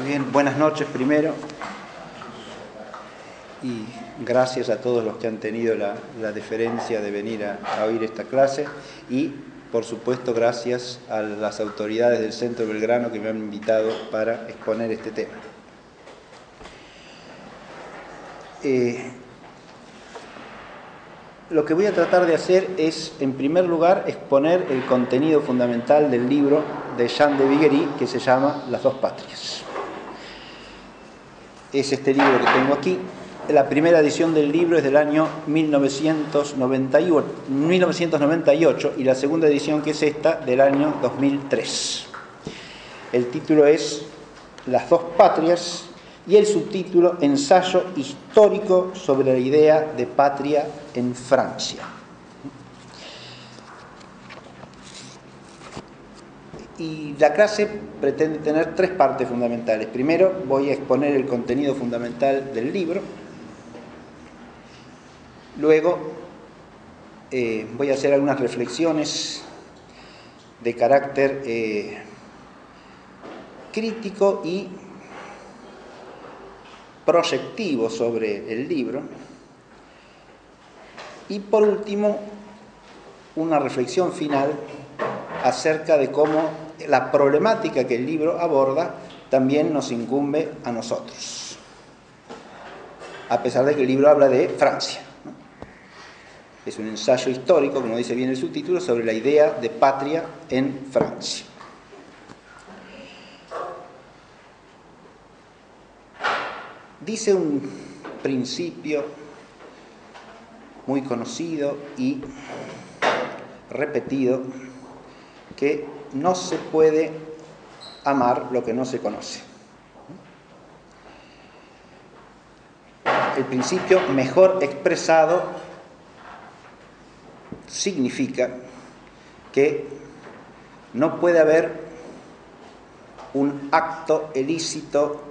Bien, buenas noches primero y gracias a todos los que han tenido la deferencia de venir a oír esta clase y por supuesto gracias a las autoridades del Centro Belgrano que me han invitado para exponer este tema. Lo que voy a tratar de hacer es, en primer lugar, exponer el contenido fundamental del libro de Jean de Viguerie que se llama Las dos patrias. Es este libro que tengo aquí. La primera edición del libro es del año 1998 y la segunda edición, que es esta, del año 2003. El título es Las dos patrias y el subtítulo Ensayo histórico sobre la idea de patria en Francia. Y la clase pretende tener tres partes fundamentales. Primero voy a exponer el contenido fundamental del libro. Luego voy a hacer algunas reflexiones de carácter crítico y proyectivo sobre el libro. Y por último, una reflexión final acerca de cómo la problemática que el libro aborda también nos incumbe a nosotros, a pesar de que el libro habla de Francia, ¿no? Es un ensayo histórico, como dice bien el subtítulo, sobre la idea de patria en Francia. Dice un principio muy conocido y repetido que no se puede amar lo que no se conoce. El principio, mejor expresado, significa que no puede haber un acto ilícito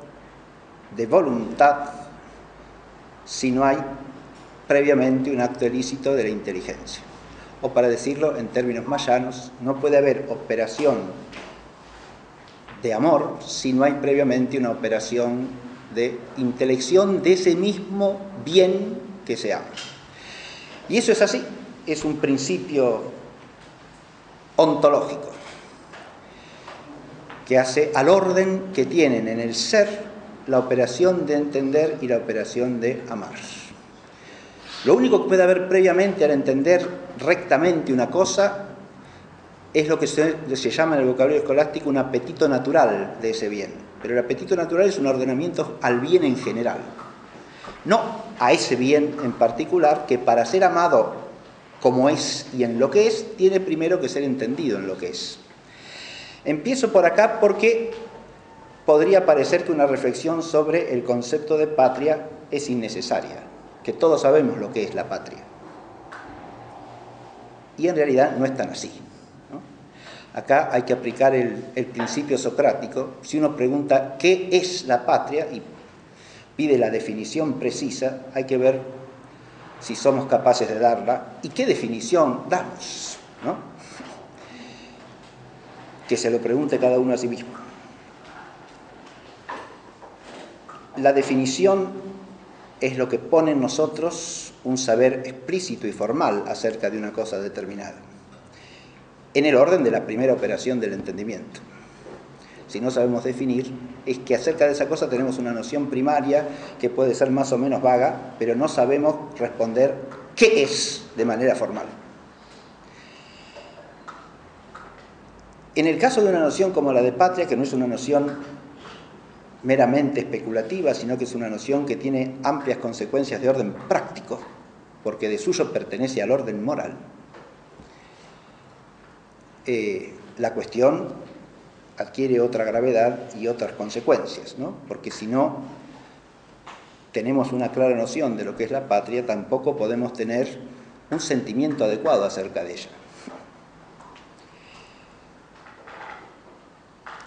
de voluntad si no hay previamente un acto ilícito de la inteligencia. O para decirlo en términos más llanos, no puede haber operación de amor si no hay previamente una operación de intelección de ese mismo bien que se ama. Y eso es así, es un principio ontológico que hace al orden que tienen en el ser la operación de entender y la operación de amar. Lo único que puede haber previamente al entender rectamente una cosa es lo que se llama en el vocabulario escolástico un apetito natural de ese bien. Pero el apetito natural es un ordenamiento al bien en general, no a ese bien en particular que, para ser amado como es y en lo que es, tiene primero que ser entendido en lo que es. Empiezo por acá porque podría parecer que una reflexión sobre el concepto de patria es innecesaria, que todos sabemos lo que es la patria. Y en realidad no es tan así, ¿no? Acá hay que aplicar el principio socrático. Si uno pregunta qué es la patria y pide la definición precisa, hay que ver si somos capaces de darla y qué definición damos, ¿no? Que se lo pregunte cada uno a sí mismo. La definición es lo que pone en nosotros un saber explícito y formal acerca de una cosa determinada, en el orden de la primera operación del entendimiento. Si no sabemos definir, es que acerca de esa cosa tenemos una noción primaria que puede ser más o menos vaga, pero no sabemos responder qué es de manera formal. En el caso de una noción como la de patria, que no es una noción meramente especulativa, sino que es una noción que tiene amplias consecuencias de orden práctico, porque de suyo pertenece al orden moral, la cuestión adquiere otra gravedad y otras consecuencias, ¿no? Porque si no tenemos una clara noción de lo que es la patria, tampoco podemos tener un sentimiento adecuado acerca de ella.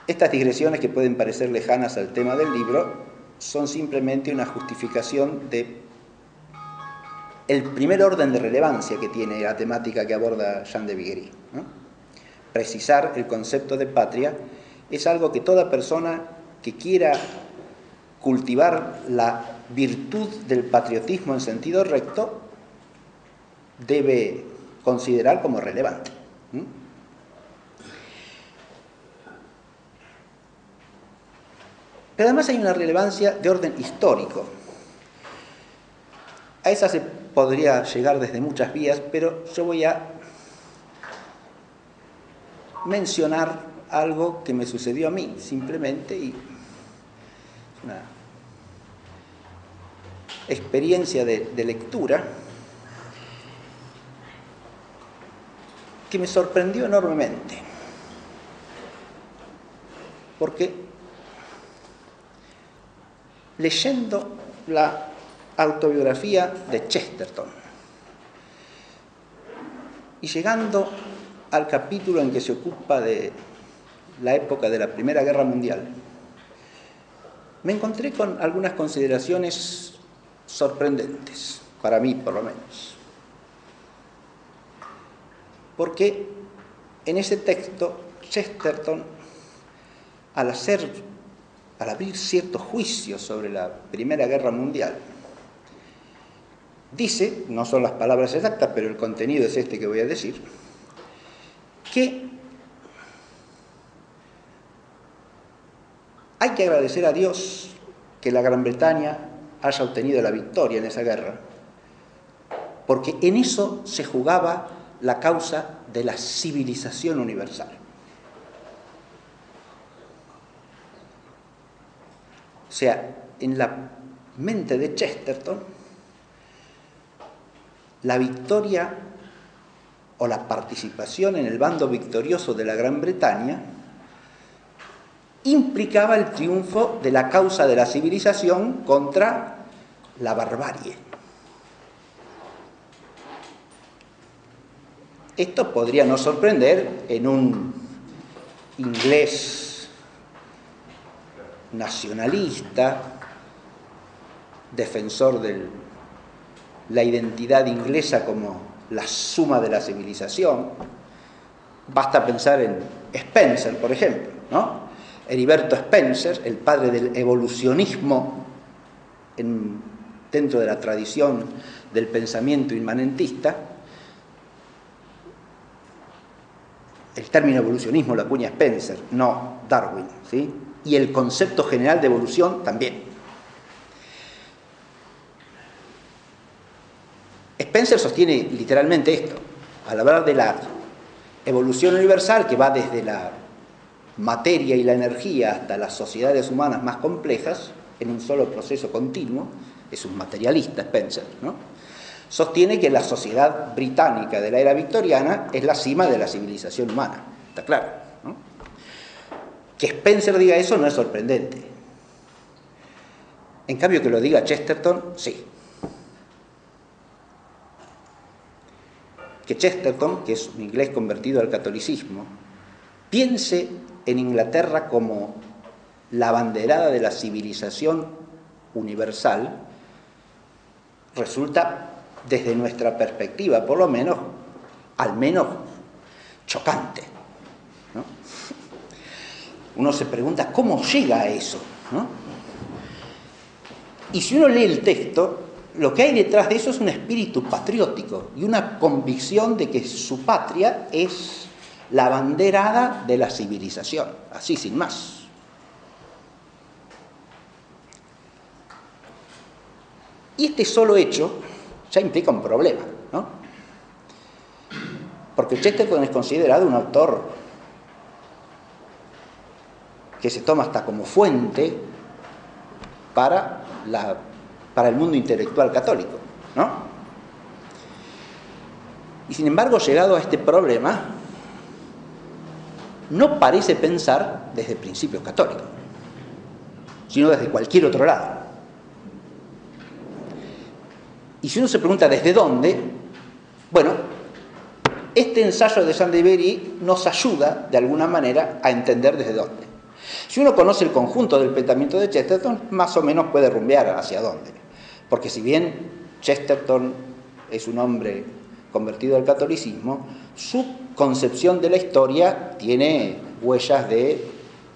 Estas digresiones, que pueden parecer lejanas al tema del libro, son simplemente una justificación de el primer orden de relevancia que tiene la temática que aborda Jean de Viguerie, ¿no? Precisar el concepto de patria es algo que toda persona que quiera cultivar la virtud del patriotismo en sentido recto debe considerar como relevante. Pero además hay una relevancia de orden histórico. A esa se podría llegar desde muchas vías, pero yo voy a mencionar algo que me sucedió a mí, simplemente, y una experiencia de lectura que me sorprendió enormemente, porque leyendo la autobiografía de Chesterton y llegando al capítulo en que se ocupa de la época de la Primera Guerra Mundial, me encontré con algunas consideraciones sorprendentes, para mí por lo menos. Porque en ese texto, Chesterton, al abrir ciertos juicios sobre la Primera Guerra Mundial, dice, no son las palabras exactas, pero el contenido es este que voy a decir, que hay que agradecer a Dios que la Gran Bretaña haya obtenido la victoria en esa guerra, porque en eso se jugaba la causa de la civilización universal. O sea, en la mente de Chesterton, la victoria o la participación en el bando victorioso de la Gran Bretaña implicaba el triunfo de la causa de la civilización contra la barbarie. Esto podría no sorprender en un inglés nacionalista, defensor de la identidad inglesa como la suma de la civilización. Basta pensar en Spencer, por ejemplo, ¿no? Heriberto Spencer, el padre del evolucionismo dentro de la tradición del pensamiento inmanentista. El término evolucionismo lo acuña Spencer, no Darwin, ¿sí? Y el concepto general de evolución también. Spencer sostiene literalmente esto, al hablar de la evolución universal que va desde la materia y la energía hasta las sociedades humanas más complejas, en un solo proceso continuo. Es un materialista Spencer, ¿no? Sostiene que la sociedad británica de la era victoriana es la cima de la civilización humana, está claro, ¿no? Que Spencer diga eso no es sorprendente. En cambio, que lo diga Chesterton, sí. Que Chesterton, que es un inglés convertido al catolicismo, piense en Inglaterra como la abanderada de la civilización universal, resulta, desde nuestra perspectiva, por lo menos, al menos chocante, ¿no? Uno se pregunta, ¿cómo llega a eso, ¿no? Y si uno lee el texto, lo que hay detrás de eso es un espíritu patriótico y una convicción de que su patria es la abanderada de la civilización, así sin más. Y este solo hecho ya implica un problema, ¿no? Porque Chesterton es considerado un autor que se toma hasta como fuente para el mundo intelectual católico, ¿no? Y sin embargo, llegado a este problema, no parece pensar desde principios católicos, sino desde cualquier otro lado. Y si uno se pregunta ¿desde dónde? Bueno, este ensayo de Saint-Exupéry nos ayuda, de alguna manera, a entender desde dónde. Si uno conoce el conjunto del pensamiento de Chesterton, más o menos puede rumbear hacia dónde. Porque si bien Chesterton es un hombre convertido al catolicismo, su concepción de la historia tiene huellas de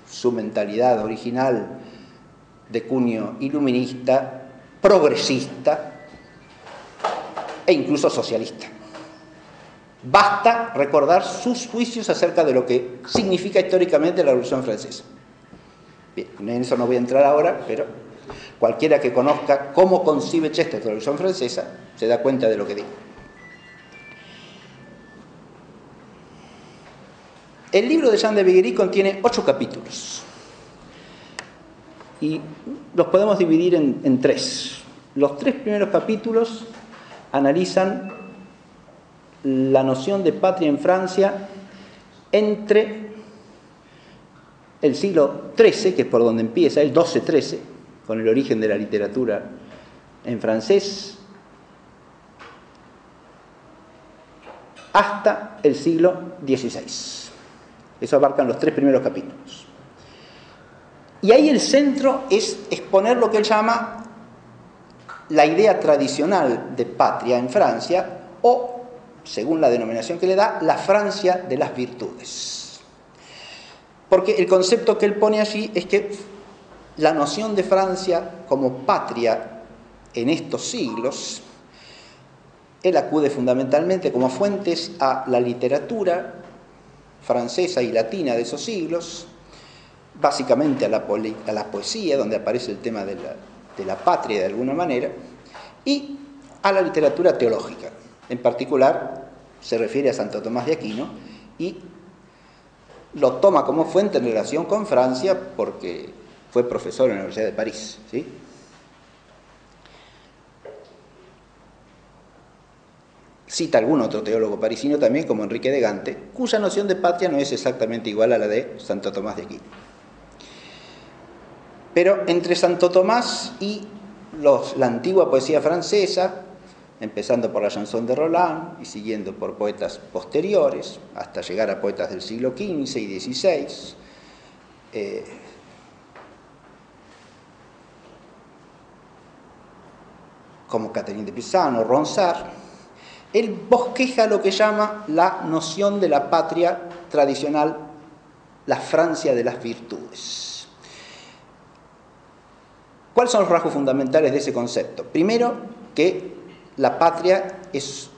su mentalidad original de cuño iluminista, progresista e incluso socialista. Basta recordar sus juicios acerca de lo que significa históricamente la Revolución Francesa. Bien, en eso no voy a entrar ahora, pero cualquiera que conozca cómo concibe Chester la Revolución Francesa se da cuenta de lo que digo. El libro de Jean de Viguerie contiene 8 capítulos y los podemos dividir en 3. Los 3 primeros capítulos analizan la noción de patria en Francia entre el siglo XIII, que es por donde empieza, el 12-13, con el origen de la literatura en francés, hasta el siglo XVI. Eso abarcan los 3 primeros capítulos. Y ahí el centro es exponer lo que él llama la idea tradicional de patria en Francia, o, según la denominación que le da, la Francia de las virtudes. Porque el concepto que él pone allí es que la noción de Francia como patria en estos siglos, él acude fundamentalmente como fuentes a la literatura francesa y latina de esos siglos, básicamente a la poesía, donde aparece el tema de la patria de alguna manera, y a la literatura teológica. En particular, se refiere a Santo Tomás de Aquino y lo toma como fuente en relación con Francia porque fue profesor en la Universidad de París, ¿sí? Cita algún otro teólogo parisino también, como Enrique de Gante, cuya noción de patria no es exactamente igual a la de Santo Tomás de Aquino. Pero entre Santo Tomás y la antigua poesía francesa, empezando por la chanson de Roland y siguiendo por poetas posteriores, hasta llegar a poetas del siglo XV y XVI, como Catherine de Pizan o Ronsard, él bosqueja lo que llama la noción de la patria tradicional, la Francia de las virtudes. ¿Cuáles son los rasgos fundamentales de ese concepto? Primero, que la patria es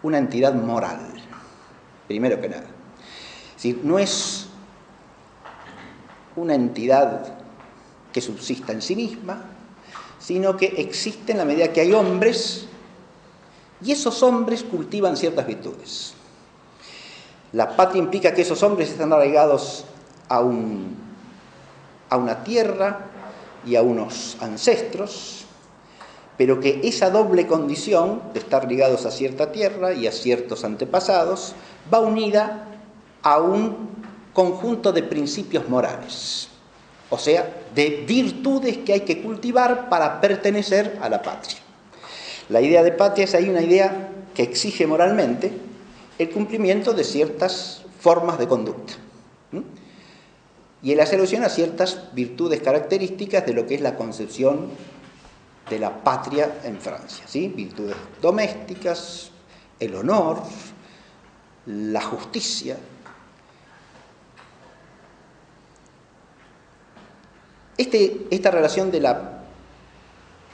una entidad moral, primero que nada. Es decir, no es una entidad que subsista en sí misma, sino que existe en la medida que hay hombres, y esos hombres cultivan ciertas virtudes. La patria implica que esos hombres están arraigados a una tierra y a unos ancestros, pero que esa doble condición de estar ligados a cierta tierra y a ciertos antepasados va unida a un conjunto de principios morales, o sea, de virtudes que hay que cultivar para pertenecer a la patria. La idea de patria es ahí una idea que exige moralmente el cumplimiento de ciertas formas de conducta. Y él hace alusión a ciertas virtudes características de lo que es la concepción de la patria en Francia, ¿sí? Virtudes domésticas, el honor, la justicia. Esta relación de la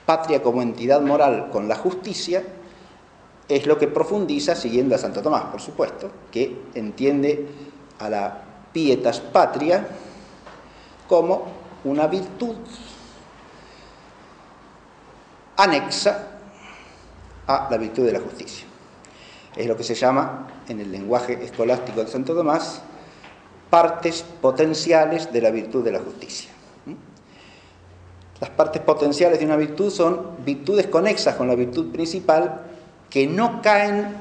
patria como entidad moral con la justicia es lo que profundiza, siguiendo a Santo Tomás, por supuesto, que entiende a la pietas patria como una virtud anexa a la virtud de la justicia. Es lo que se llama, en el lenguaje escolástico de Santo Tomás, partes potenciales de la virtud de la justicia. Las partes potenciales de una virtud son virtudes conexas con la virtud principal que no caen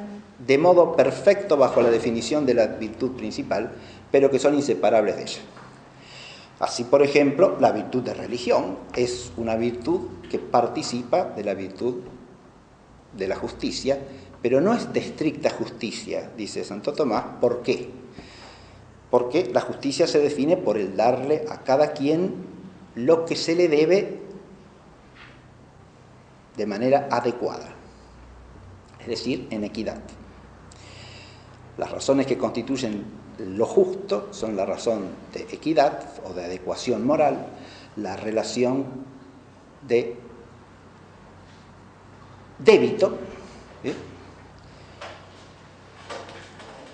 de modo perfecto bajo la definición de la virtud principal, pero que son inseparables de ella. Así, por ejemplo, la virtud de religión es una virtud que participa de la virtud de la justicia, pero no es de estricta justicia, dice Santo Tomás. ¿Por qué? Porque la justicia se define por el darle a cada quien lo que se le debe de manera adecuada, es decir, en equidad. Las razones que constituyen lo justo son la razón de equidad o de adecuación moral, la relación de débito, ¿sí?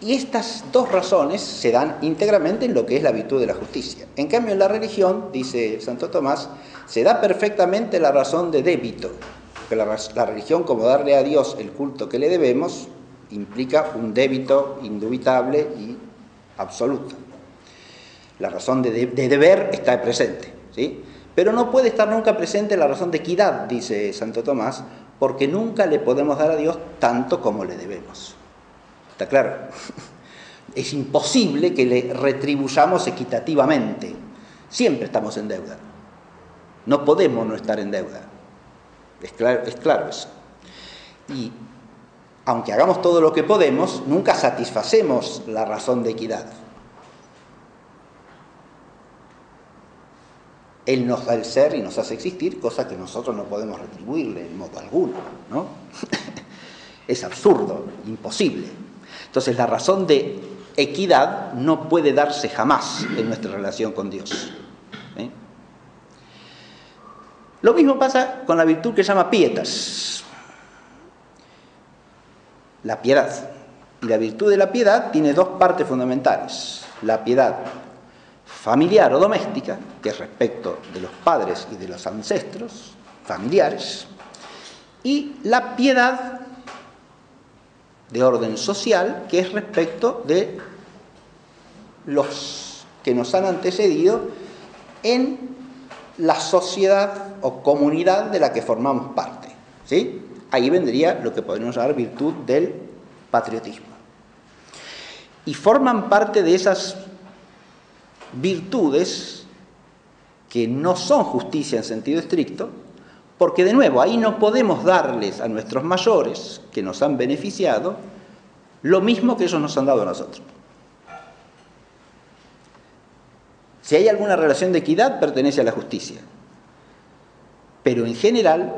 Y estas dos razones se dan íntegramente en lo que es la virtud de la justicia. En cambio, en la religión, dice Santo Tomás, se da perfectamente la razón de débito, porque la religión, como darle a Dios el culto que le debemos, implica un débito indubitable y absoluto. La razón de deber está presente, ¿sí? Pero no puede estar nunca presente la razón de equidad, dice Santo Tomás, porque nunca le podemos dar a Dios tanto como le debemos. ¿Está claro? Es imposible que le retribuyamos equitativamente. Siempre estamos en deuda. No podemos no estar en deuda. Es claro eso. Y aunque hagamos todo lo que podemos, nunca satisfacemos la razón de equidad. Él nos da el ser y nos hace existir, cosa que nosotros no podemos retribuirle en modo alguno, ¿no? Es absurdo, imposible. Entonces, la razón de equidad no puede darse jamás en nuestra relación con Dios. ¿Eh? Lo mismo pasa con la virtud que se llama pietas. La piedad. Y la virtud de la piedad tiene dos partes fundamentales. La piedad familiar o doméstica, que es respecto de los padres y de los ancestros familiares, y la piedad de orden social, que es respecto de los que nos han antecedido en la sociedad o comunidad de la que formamos parte, ¿sí? Ahí vendría lo que podríamos llamar virtud del patriotismo. Y forman parte de esas virtudes que no son justicia en sentido estricto, porque de nuevo ahí no podemos darles a nuestros mayores que nos han beneficiado lo mismo que ellos nos han dado a nosotros. Si hay alguna relación de equidad, pertenece a la justicia, pero en general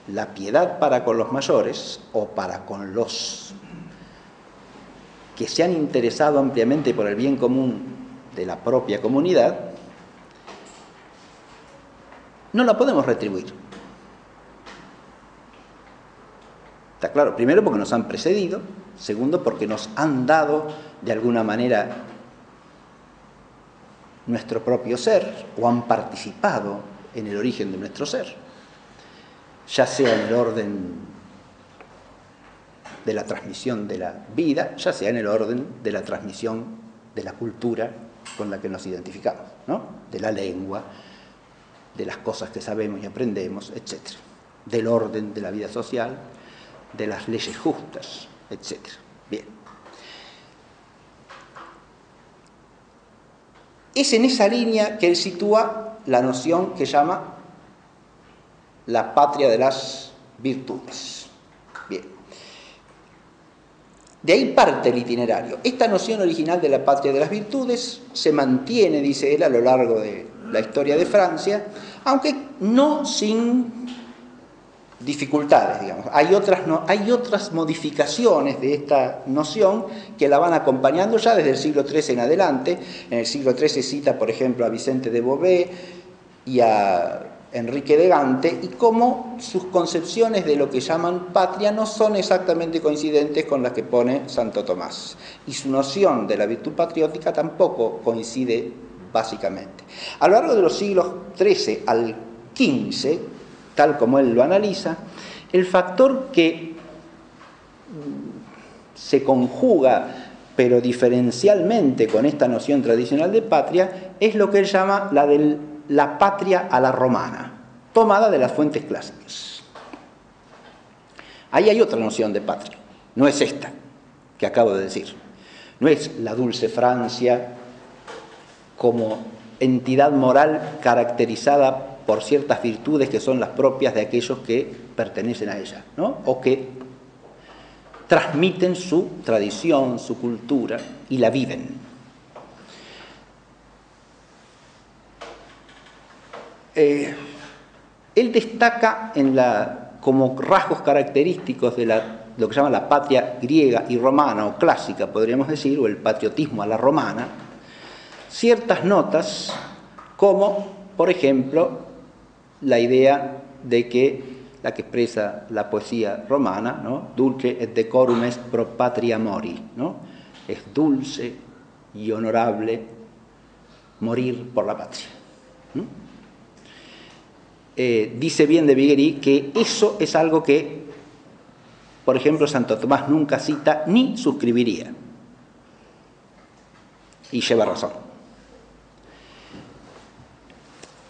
la piedad para con los mayores o para con los que se han interesado ampliamente por el bien común de la propia comunidad, no la podemos retribuir. Está claro, primero porque nos han precedido, segundo porque nos han dado de alguna manera nuestro propio ser o han participado en el origen de nuestro ser, ya sea en el orden de la transmisión de la vida, ya sea en el orden de la transmisión de la cultura con la que nos identificamos, ¿no? De la lengua, de las cosas que sabemos y aprendemos, etc. Del orden de la vida social, de las leyes justas, etc. Bien. Es en esa línea que él sitúa la noción que llama la patria de las virtudes. Bien. De ahí parte el itinerario. Esta noción original de la patria de las virtudes se mantiene, dice él, a lo largo de la historia de Francia, aunque no sin dificultades, digamos. Hay otras modificaciones de esta noción que la van acompañando ya desde el siglo XIII en adelante. En el siglo XIII cita, por ejemplo, a Vicente de Beauvais y a Enrique de Gante, y cómo sus concepciones de lo que llaman patria no son exactamente coincidentes con las que pone Santo Tomás. Y su noción de la virtud patriótica tampoco coincide básicamente. A lo largo de los siglos XIII al XV, tal como él lo analiza, el factor que se conjuga pero diferencialmente con esta noción tradicional de patria es lo que él llama la patria a la romana, tomada de las fuentes clásicas. Ahí hay otra noción de patria, no es esta que acabo de decir, no es la dulce Francia como entidad moral caracterizada por ciertas virtudes que son las propias de aquellos que pertenecen a ella, ¿no? O que transmiten su tradición, su cultura y la viven. Él destaca como rasgos característicos de lo que se llama la patria griega y romana o clásica, podríamos decir, o el patriotismo a la romana, ciertas notas como por ejemplo, la idea de que la que expresa la poesía romana, ¿no? Dulce et decorum est pro patria mori, ¿no? Es dulce y honorable morir por la patria. Dice bien de Viguerie que eso es algo que, por ejemplo, Santo Tomás nunca cita ni suscribiría. Y lleva razón.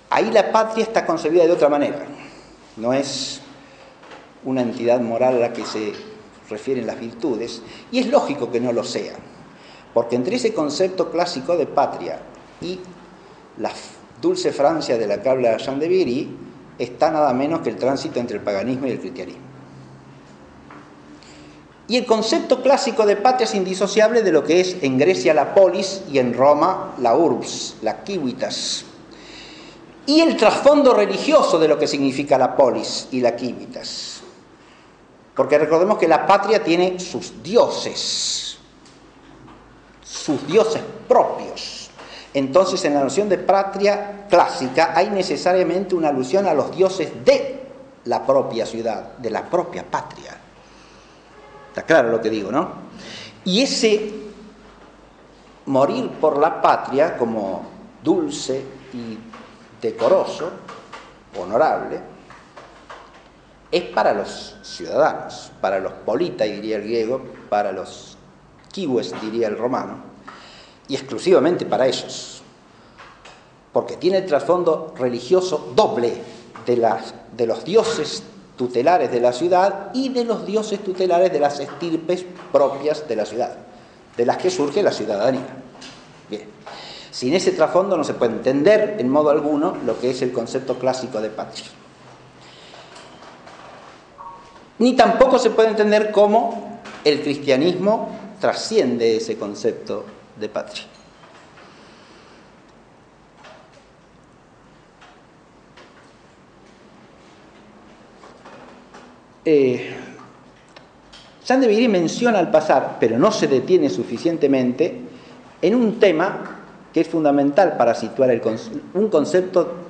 Ahí la patria está concebida de otra manera. No es una entidad moral a la que se refieren las virtudes, y es lógico que no lo sea, porque entre ese concepto clásico de patria y la dulce Francia de la que habla Jean de Viguerie está nada menos que el tránsito entre el paganismo y el cristianismo. Y el concepto clásico de patria es indisociable de lo que es en Grecia la polis y en Roma la urbs, la civitas. Y el trasfondo religioso de lo que significa la polis y la civitas. Porque recordemos que la patria tiene sus dioses propios. Entonces, en la noción de patria clásica hay necesariamente una alusión a los dioses de la propia ciudad, de la propia patria. Está claro lo que digo, ¿no? Y ese morir por la patria como dulce y decoroso, honorable, es para los ciudadanos, para los politai, diría el griego, para los kiwes, diría el romano, y exclusivamente para ellos, porque tiene el trasfondo religioso doble de los dioses tutelares de la ciudad y de los dioses tutelares de las estirpes propias de la ciudad, de las que surge la ciudadanía. Bien. Sin ese trasfondo no se puede entender en modo alguno lo que es el concepto clásico de patria. Ni tampoco se puede entender cómo el cristianismo trasciende ese concepto de patria. Jean de Viguerie menciona al pasar, pero no se detiene suficientemente, en un tema que es fundamental para situar un concepto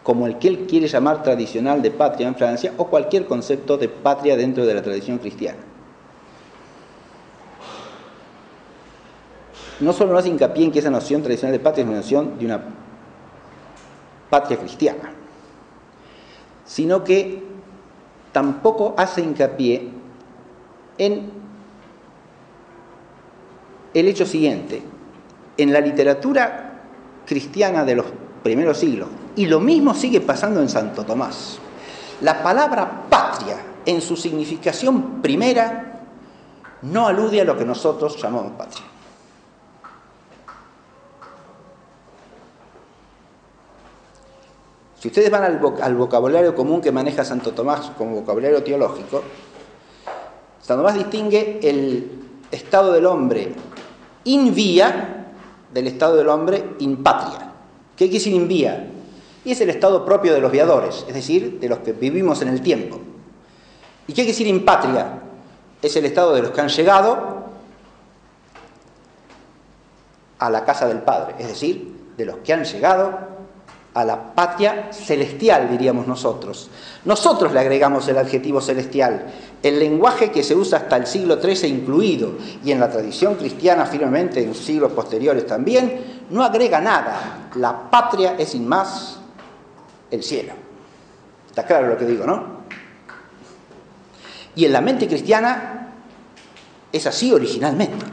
como el que él quiere llamar tradicional de patria en Francia, o cualquier concepto de patria dentro de la tradición cristiana. No solo hace hincapié en que esa noción tradicional de patria es una noción de una patria cristiana, sino que tampoco hace hincapié en el hecho siguiente. En la literatura cristiana de los primeros siglos, y lo mismo sigue pasando en Santo Tomás, la palabra patria en su significación primera no alude a lo que nosotros llamamos patria. Si ustedes van al vocabulario común que maneja Santo Tomás como vocabulario teológico, Santo Tomás distingue el estado del hombre in vía del estado del hombre in patria. ¿Qué quiere decir in vía? Y es el estado propio de los viadores, es decir, de los que vivimos en el tiempo. ¿Y qué quiere decir in patria? Es el estado de los que han llegado a la casa del Padre, es decir, de los que han llegado a la patria celestial, diríamos nosotros. Nosotros le agregamos el adjetivo celestial. El lenguaje que se usa hasta el siglo XIII incluido, y en la tradición cristiana firmemente en siglos posteriores también, no agrega nada. La patria es sin más el cielo. Está claro lo que digo, ¿no? Y en la mente cristiana es así originalmente.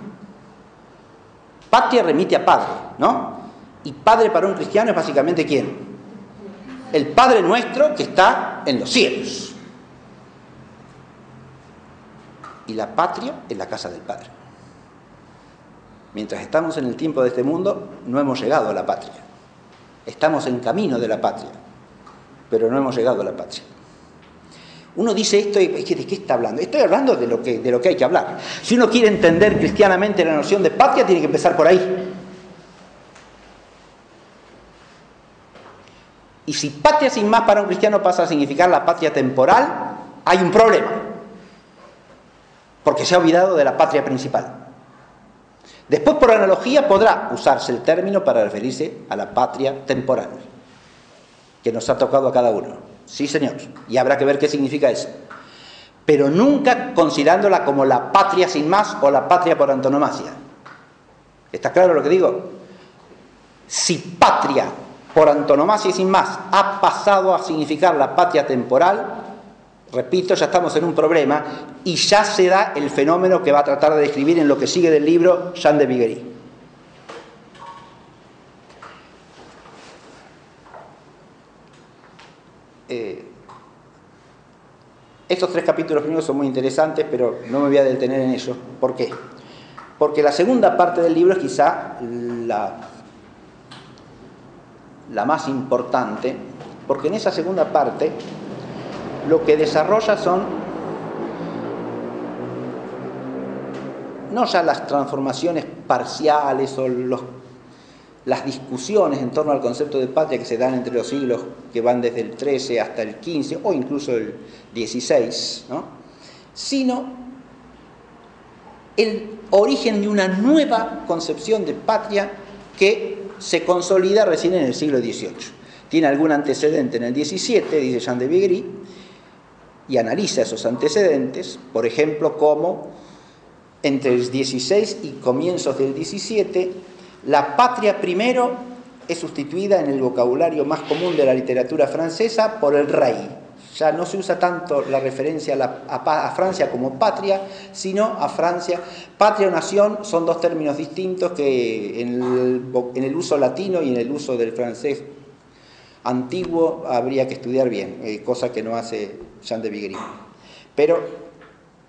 Patria remite a padre, ¿no? Y padre para un cristiano es básicamente ¿quién? El Padre nuestro que está en los cielos. Y la patria es la casa del Padre. Mientras estamos en el tiempo de este mundo, no hemos llegado a la patria. Estamos en camino de la patria, pero no hemos llegado a la patria. Uno dice esto y ¿de qué está hablando? Estoy hablando de lo que hay que hablar. Si uno quiere entender cristianamente la noción de patria, tiene que empezar por ahí. Y si patria sin más para un cristiano pasa a significar la patria temporal, hay un problema. Porque se ha olvidado de la patria principal. Después, por analogía, podrá usarse el término para referirse a la patria temporal. que nos ha tocado a cada uno. Sí, señor, y habrá que ver qué significa eso. Pero nunca considerándola como la patria sin más o la patria por antonomasia. ¿Está claro lo que digo? Si patria por antonomasia y sin más ha pasado a significar la patria temporal, repito, ya estamos en un problema y ya se da el fenómeno que va a tratar de describir en lo que sigue del libro Jean de Viguerie. Estos 3 capítulos primeros son muy interesantes, pero no me voy a detener en ellos. ¿Por qué? Porque la segunda parte del libro es quizá la más importante, porque en esa segunda parte lo que desarrolla son no ya las transformaciones parciales o las discusiones en torno al concepto de patria que se dan entre los siglos que van desde el XIII hasta el XV o incluso el XVI, ¿no? Sino el origen de una nueva concepción de patria que se consolida recién en el siglo XVIII. Tiene algún antecedente en el XVII, dice Jean de Viguerie, y analiza esos antecedentes, por ejemplo, como entre el XVI y comienzos del XVII, la patria primero es sustituida en el vocabulario más común de la literatura francesa por el rey. Ya no se usa tanto la referencia a Francia como patria, sino a Francia. Patria o nación son 2 términos distintos que en el uso latino y en el uso del francés antiguo habría que estudiar bien, cosa que no hace Jean de Viguerie. Pero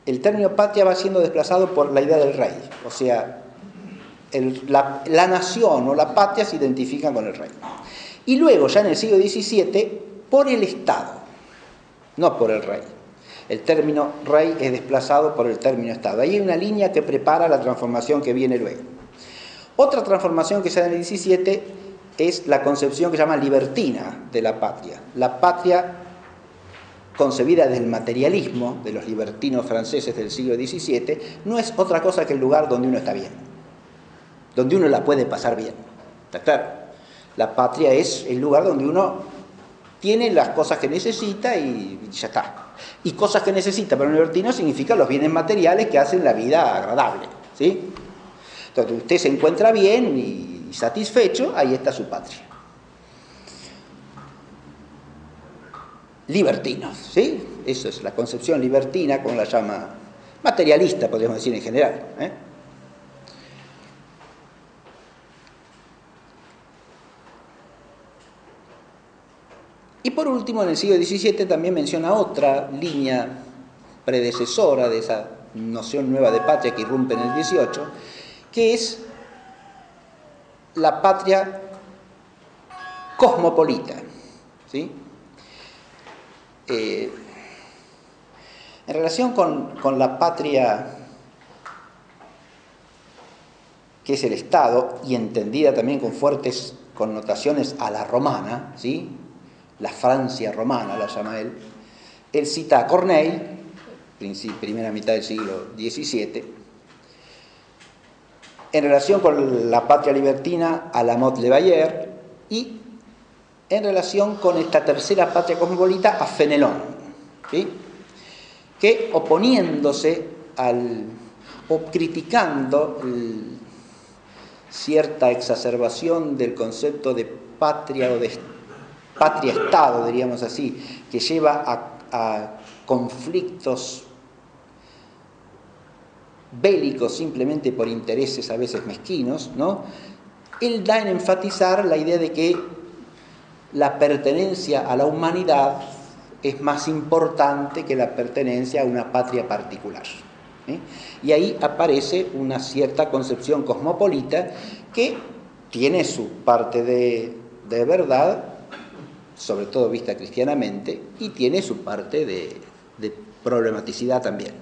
el término patria va siendo desplazado por la idea del rey, o sea, la nación o la patria se identifican con el rey. Y luego, ya en el siglo XVII, por el Estado, no por el rey. El término rey es desplazado por el término Estado. Ahí hay una línea que prepara la transformación que viene luego. Otra transformación que se da en el XVII es la concepción que se llama libertina de la patria. La patria concebida desde el materialismo de los libertinos franceses del siglo XVII no es otra cosa que el lugar donde uno está bien, donde uno la puede pasar bien. ¿Está claro? La patria es el lugar donde uno tiene las cosas que necesita y ya está. Y cosas que necesita para un libertino significa los bienes materiales que hacen la vida agradable, ¿sí? Entonces, usted se encuentra bien y satisfecho, ahí está su patria. Libertinos, ¿sí? Eso es la concepción libertina, como la llama materialista, podríamos decir en general, ¿eh? Y por último, en el siglo XVII también menciona otra línea predecesora de esa noción nueva de patria que irrumpe en el XVIII, que es la patria cosmopolita, ¿sí? En relación con la patria que es el Estado, y entendida también con fuertes connotaciones a la romana, ¿sí? La Francia romana la llama él. Él cita a Corneille, primera mitad del siglo XVII, en relación con la patria libertina a la Motte Levailleur y en relación con esta tercera patria cosmopolita a Fenelon, ¿sí? Que oponiéndose o criticando cierta exacerbación del concepto de patria o de patria-estado, diríamos así, que lleva a conflictos bélicos simplemente por intereses a veces mezquinos, ¿no? Él da en enfatizar la idea de que la pertenencia a la humanidad es más importante que la pertenencia a una patria particular, ¿sí? Y ahí aparece una cierta concepción cosmopolita que tiene su parte de verdad, sobre todo vista cristianamente, y tiene su parte de problematicidad también.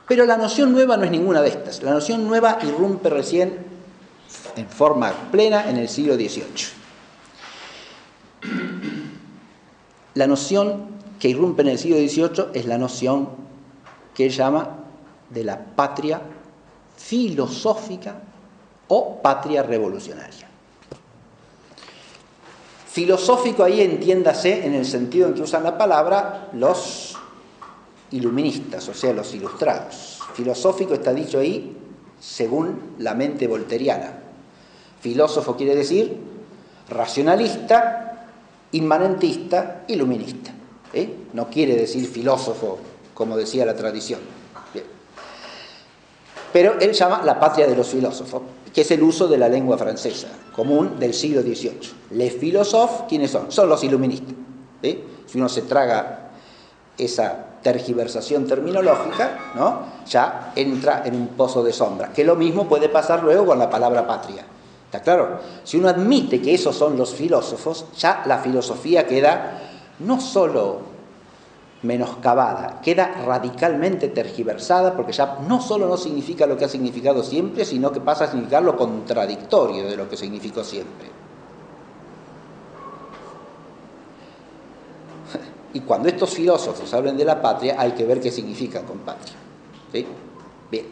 Pero la noción nueva no es ninguna de estas. La noción nueva irrumpe recién en forma plena en el siglo XVIII. La noción que irrumpe en el siglo XVIII es la noción que él llama de la patria filosófica o patria revolucionaria. Filosófico ahí entiéndase en el sentido en que usan la palabra los iluministas, o sea, los ilustrados. Filosófico está dicho ahí según la mente volteriana. Filósofo quiere decir racionalista, inmanentista, iluminista. No quiere decir filósofo, como decía la tradición. Bien. Pero él llama la patria de los filósofos, que es el uso de la lengua francesa, común del siglo XVIII. Les philosophes, ¿quiénes son? Son los iluministas. Si uno se traga esa tergiversación terminológica, ¿no?, ya entra en un pozo de sombra, que lo mismo puede pasar luego con la palabra patria. ¿Está claro? Si uno admite que esos son los filósofos, ya la filosofía queda no solo menoscabada, queda radicalmente tergiversada, porque ya no solo no significa lo que ha significado siempre, sino que pasa a significar lo contradictorio de lo que significó siempre. Y cuando estos filósofos hablan de la patria, hay que ver qué significa con patria. ¿Sí? Bien.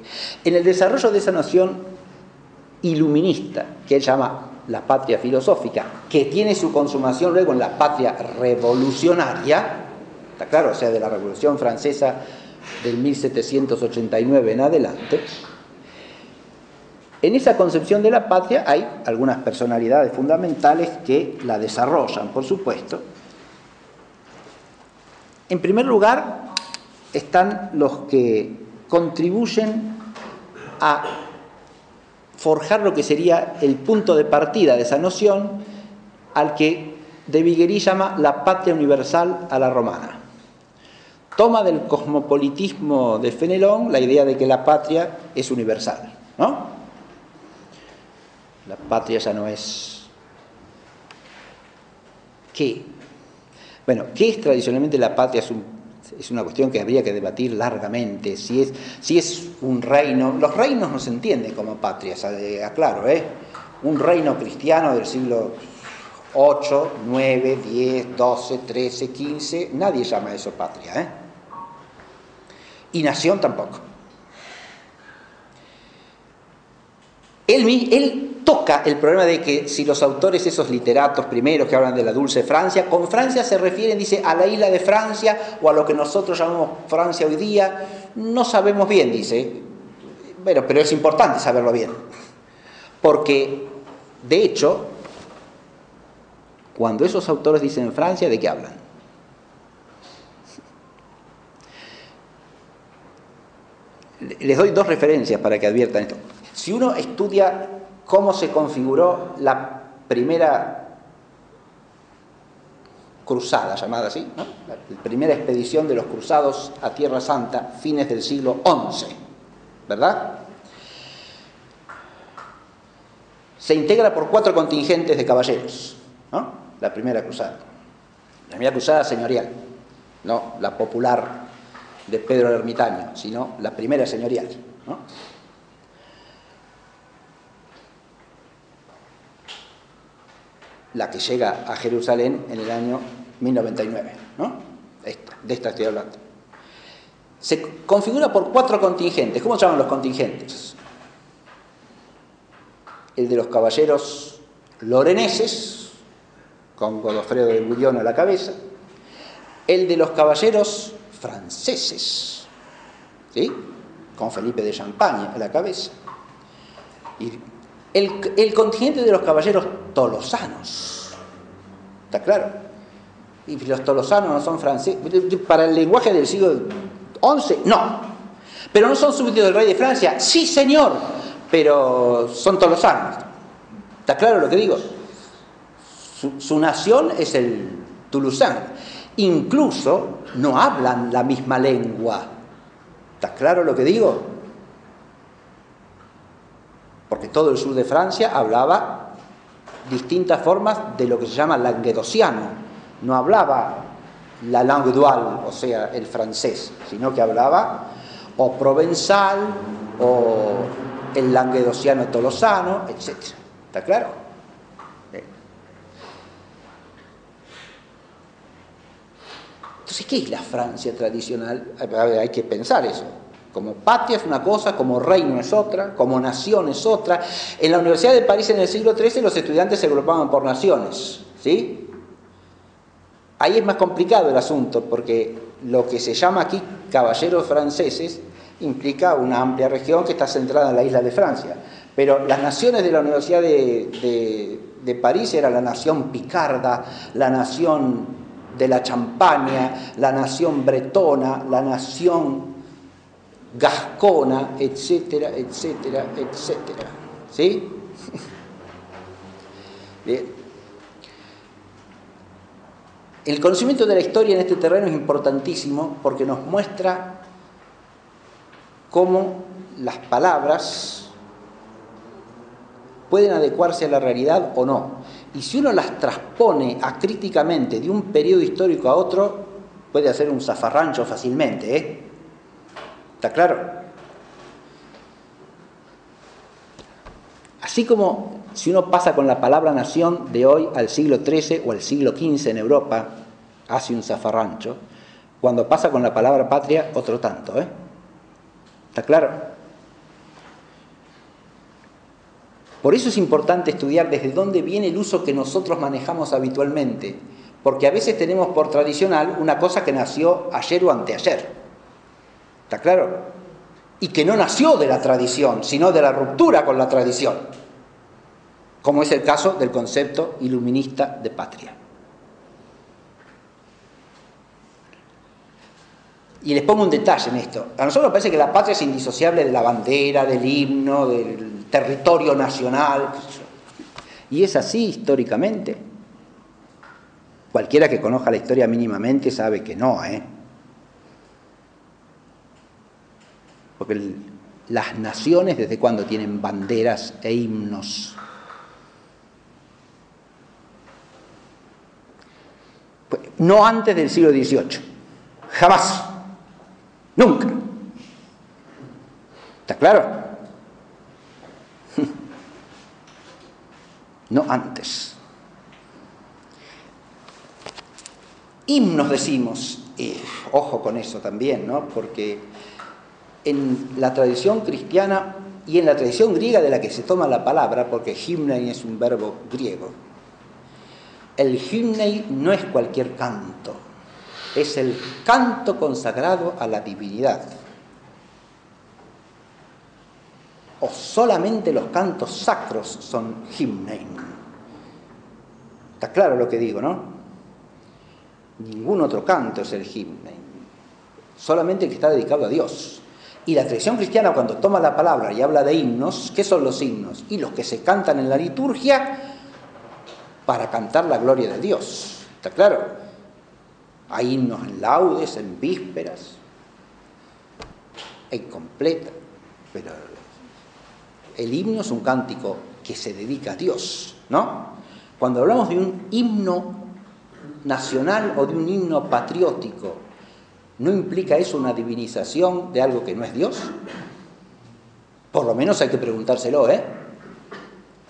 En el desarrollo de esa noción iluminista, que él llama la patria filosófica, que tiene su consumación luego en la patria revolucionaria, está claro, o sea, de la Revolución Francesa del 1789 en adelante, en esa concepción de la patria hay algunas personalidades fundamentales que la desarrollan, por supuesto. En primer lugar, están los que contribuyen a forjar lo que sería el punto de partida de esa noción, al que de Viguerie llama la patria universal a la romana. Toma del cosmopolitismo de Fenelon la idea de que la patria es universal, ¿no? La patria ya no es... ¿Qué? Bueno, ¿qué es tradicionalmente la patria? Es una cuestión que habría que debatir largamente. Si es un reino... Los reinos no se entienden como patrias, aclaro, Un reino cristiano del siglo 8, 9, 10, 12, 13, 15, nadie llama eso patria, Y nación tampoco. Él toca el problema de que si los autores, esos literatos primeros que hablan de la dulce Francia, con Francia se refieren, dice, a la isla de Francia o a lo que nosotros llamamos Francia hoy día, no sabemos bien, dice. Bueno, pero es importante saberlo bien. Porque, de hecho, cuando esos autores dicen Francia, ¿de qué hablan? Les doy dos referencias para que adviertan esto. Si uno estudia cómo se configuró la primera cruzada, llamada así, ¿no?, la primera expedición de los cruzados a Tierra Santa, fines del siglo XI, ¿verdad? Se integra por 4 contingentes de caballeros, ¿no? La primera cruzada. La primera cruzada señorial, no la popular de Pedro el Ermitaño, sino la primera señorial, ¿no? La que llega a Jerusalén en el año 1099, ¿no? De esta estoy hablando. Se configura por 4 contingentes. ¿Cómo se llaman los contingentes? El de los caballeros loreneses, con Godofredo de Bouillon a la cabeza. El de los caballeros franceses, ¿sí?, con Felipe de Champagne a la cabeza. Y el contingente de los caballeros tolosanos, ¿está claro? Y los tolosanos no son franceses. Para el lenguaje del siglo XI, no. Pero no son súbditos del rey de Francia, sí señor, pero son tolosanos. ¿Está claro lo que digo? Su nación es el toulousain. Incluso no hablan la misma lengua. ¿Está claro lo que digo? Porque todo el sur de Francia hablaba distintas formas de lo que se llama languedociano. No hablaba la langue dual, o sea, el francés, sino que hablaba o provenzal o el languedociano tolosano, etc. ¿Está claro? Entonces, ¿qué es la Francia tradicional? Hay que pensar eso. Como patria es una cosa, como reino es otra, como nación es otra. En la Universidad de París en el siglo XIII los estudiantes se agrupaban por naciones, ¿sí? Ahí es más complicado el asunto, porque lo que se llama aquí caballeros franceses implica una amplia región que está centrada en la isla de Francia. Pero las naciones de la Universidad de París era la nación picarda, la nación de la Champaña, la nación bretona, la nación gascona, etcétera, etcétera, etcétera. ¿Sí? Bien. El conocimiento de la historia en este terreno es importantísimo porque nos muestra cómo las palabras pueden adecuarse a la realidad o no. Y si uno las transpone acríticamente de un periodo histórico a otro, puede hacer un zafarrancho fácilmente, ¿eh? ¿Está claro? Así como si uno pasa con la palabra nación de hoy al siglo XIII o al siglo XV en Europa, hace un zafarrancho, cuando pasa con la palabra patria, otro tanto, ¿eh? ¿Está claro? Por eso es importante estudiar desde dónde viene el uso que nosotros manejamos habitualmente, porque a veces tenemos por tradicional una cosa que nació ayer o anteayer. ¿Está claro? Y que no nació de la tradición, sino de la ruptura con la tradición, como es el caso del concepto iluminista de patria. Y les pongo un detalle en esto. A nosotros nos parece que la patria es indisociable de la bandera, del himno, del territorio nacional. Y es así históricamente. Cualquiera que conozca la historia mínimamente sabe que no, ¿eh? Porque las naciones, ¿desde cuándo tienen banderas e himnos? Pues, no antes del siglo XVIII. Jamás. Nunca. ¿Está claro? No antes. Himnos decimos, ojo con eso también, ¿no? Porque en la tradición cristiana y en la tradición griega de la que se toma la palabra, porque hymnei es un verbo griego, el hymnei no es cualquier canto, es el canto consagrado a la divinidad. O solamente los cantos sacros son hymnei. Está claro lo que digo, ¿no? Ningún otro canto es el hymnei. Solamente el que está dedicado a Dios. Y la tradición cristiana, cuando toma la palabra y habla de himnos, ¿qué son los himnos? Y los que se cantan en la liturgia para cantar la gloria de Dios. ¿Está claro? Hay himnos en laudes, en vísperas, en completa, pero el himno es un cántico que se dedica a Dios, ¿no? Cuando hablamos de un himno nacional o de un himno patriótico, ¿no implica eso una divinización de algo que no es Dios? Por lo menos hay que preguntárselo, ¿eh?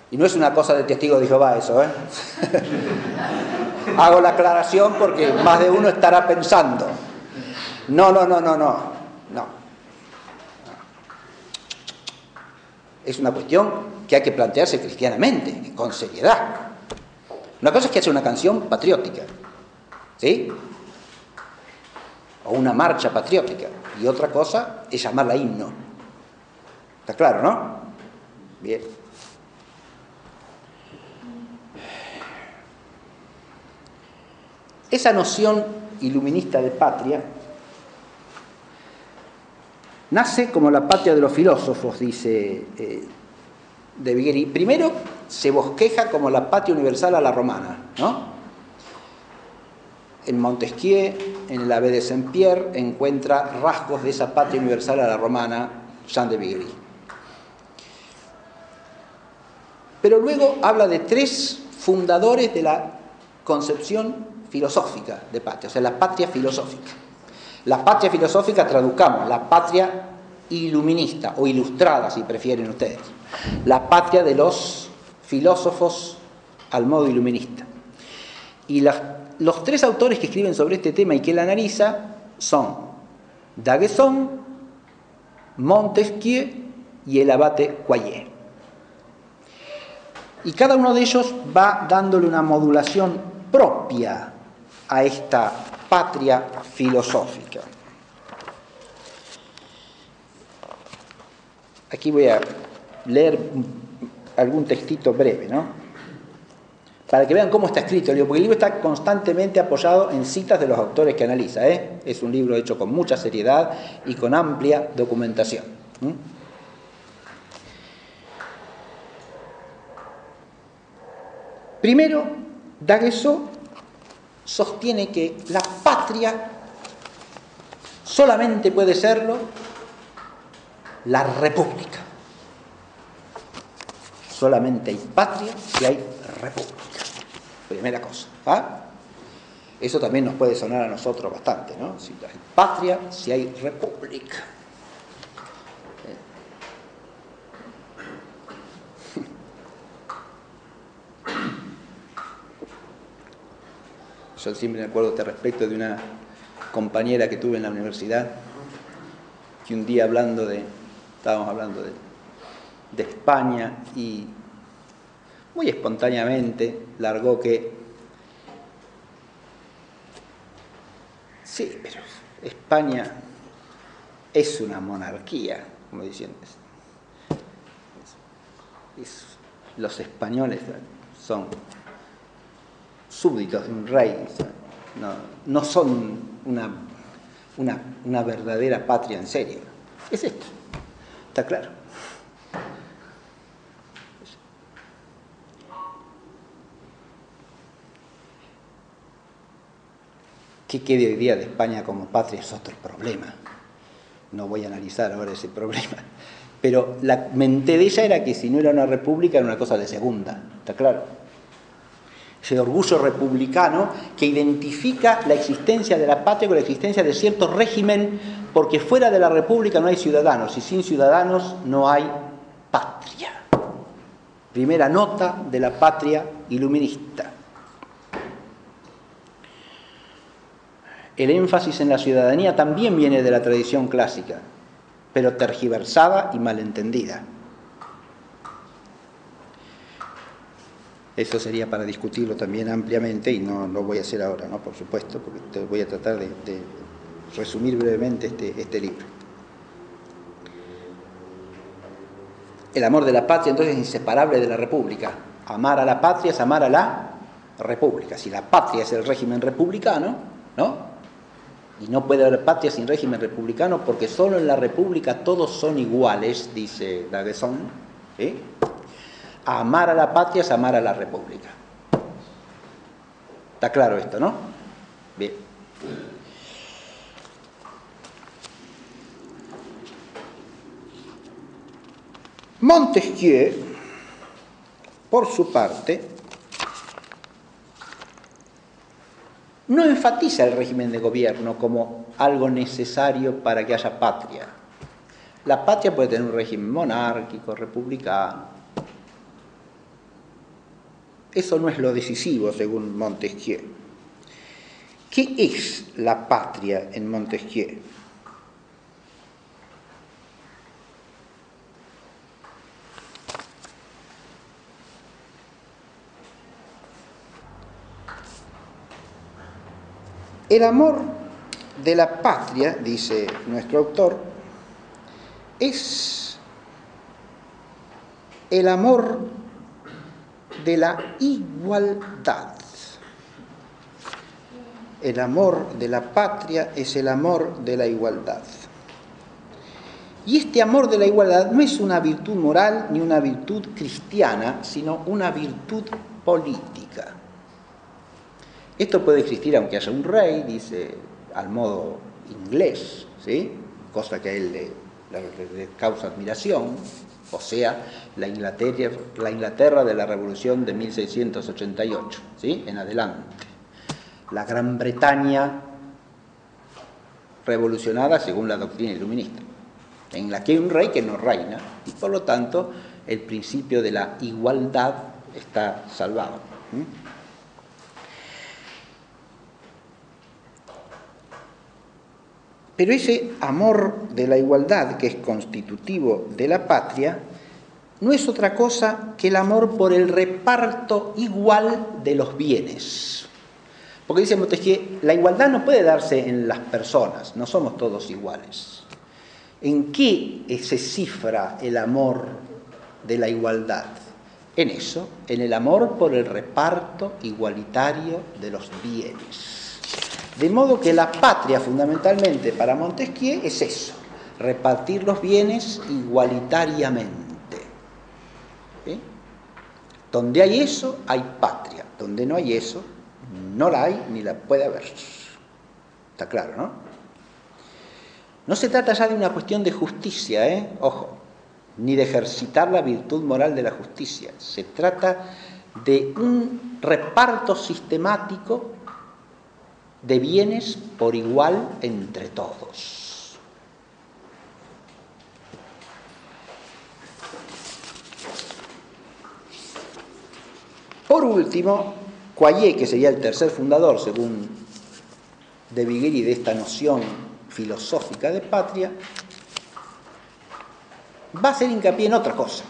Y no es una cosa de testigo de Jehová eso, ¿eh? Hago la aclaración porque más de uno estará pensando. No. Es una cuestión que hay que plantearse cristianamente, con seriedad. Una cosa es que hace una canción patriótica, ¿sí? O una marcha patriótica, y otra cosa es llamarla himno. ¿Está claro, no? Bien. Esa noción iluminista de patria nace como la patria de los filósofos, dice de Viguerie. Primero se bosqueja como la patria universal a la romana, ¿no? En Montesquieu, en el Abbé de Saint-Pierre, encuentra rasgos de esa patria universal a la romana, Jean de Viguerie. Pero luego habla de tres fundadores de la concepción filosófica de patria, o sea, la patria filosófica. La patria filosófica, traduzcamos, la patria iluminista o ilustrada, si prefieren ustedes. La patria de los filósofos al modo iluminista. Y los tres autores que escriben sobre este tema y que él analiza son D'Aguesseau, Montesquieu y el abate Coyer. Y cada uno de ellos va dándole una modulación propia a esta patria filosófica. Aquí voy a leer algún textito breve, ¿no? Para que vean cómo está escrito el libro, porque el libro está constantemente apoyado en citas de los autores que analiza, ¿eh? Es un libro hecho con mucha seriedad y con amplia documentación. Primero, D'Aguesseau sostiene que la patria solamente puede serlo la república. Solamente hay patria si hay república. Primera cosa. Eso también nos puede sonar a nosotros bastante, ¿no? Si hay patria, si hay república. Yo siempre me acuerdo a este respecto de una compañera que tuve en la universidad, que un día estábamos hablando de España y muy espontáneamente largó que sí, pero España es una monarquía, como diciendo. Los españoles son súbditos de un rey, no son una verdadera patria en serio. Es esto, está claro. ¿Qué quede hoy día de España como patria? Es otro problema. No voy a analizar ahora ese problema. Pero la mente de ella era que si no era una república era una cosa de segunda, ¿está claro? Ese orgullo republicano que identifica la existencia de la patria con la existencia de cierto régimen, porque fuera de la república no hay ciudadanos y sin ciudadanos no hay patria. Primera nota de la patria iluminista. El énfasis en la ciudadanía también viene de la tradición clásica, pero tergiversada y malentendida. Eso sería para discutirlo también ampliamente y no lo voy a hacer ahora, ¿no? Por supuesto, porque voy a tratar de resumir brevemente este libro. El amor de la patria entonces es inseparable de la república. Amar a la patria es amar a la república. Si la patria es el régimen republicano, ¿no? Y no puede haber patria sin régimen republicano porque solo en la república todos son iguales, dice D'Aguesseau, ¿sí? Amar a la patria es amar a la república. ¿Está claro esto, no? Bien. Montesquieu, por su parte, no enfatiza el régimen de gobierno como algo necesario para que haya patria. La patria puede tener un régimen monárquico, republicano. Eso no es lo decisivo, según Montesquieu. ¿Qué es la patria en Montesquieu? El amor de la patria, dice nuestro autor, es el amor de la igualdad. El amor de la patria es el amor de la igualdad. Y este amor de la igualdad no es una virtud moral ni una virtud cristiana, sino una virtud política. Esto puede existir aunque haya un rey, dice, al modo inglés, ¿sí? Cosa que a él le causa admiración, o sea, la Inglaterra de la Revolución de 1688, ¿sí? En adelante. La Gran Bretaña revolucionada según la doctrina iluminista, en la que hay un rey que no reina, y por lo tanto el principio de la igualdad está salvado. Pero ese amor de la igualdad, que es constitutivo de la patria, no es otra cosa que el amor por el reparto igual de los bienes. Porque dice Montesquieu, la igualdad no puede darse en las personas, no somos todos iguales. ¿En qué se cifra el amor de la igualdad? En eso, en el amor por el reparto igualitario de los bienes. De modo que la patria, fundamentalmente, para Montesquieu, es eso, repartir los bienes igualitariamente. ¿Sí? Donde hay eso, hay patria. Donde no hay eso, no la hay ni la puede haber. Está claro, ¿no? No se trata ya de una cuestión de justicia, ojo, ni de ejercitar la virtud moral de la justicia. Se trata de un reparto sistemático de bienes por igual entre todos. Por último, Quaye, que sería el tercer fundador, según de Viguerie, de esta noción filosófica de patria, va a hacer hincapié en otra cosa,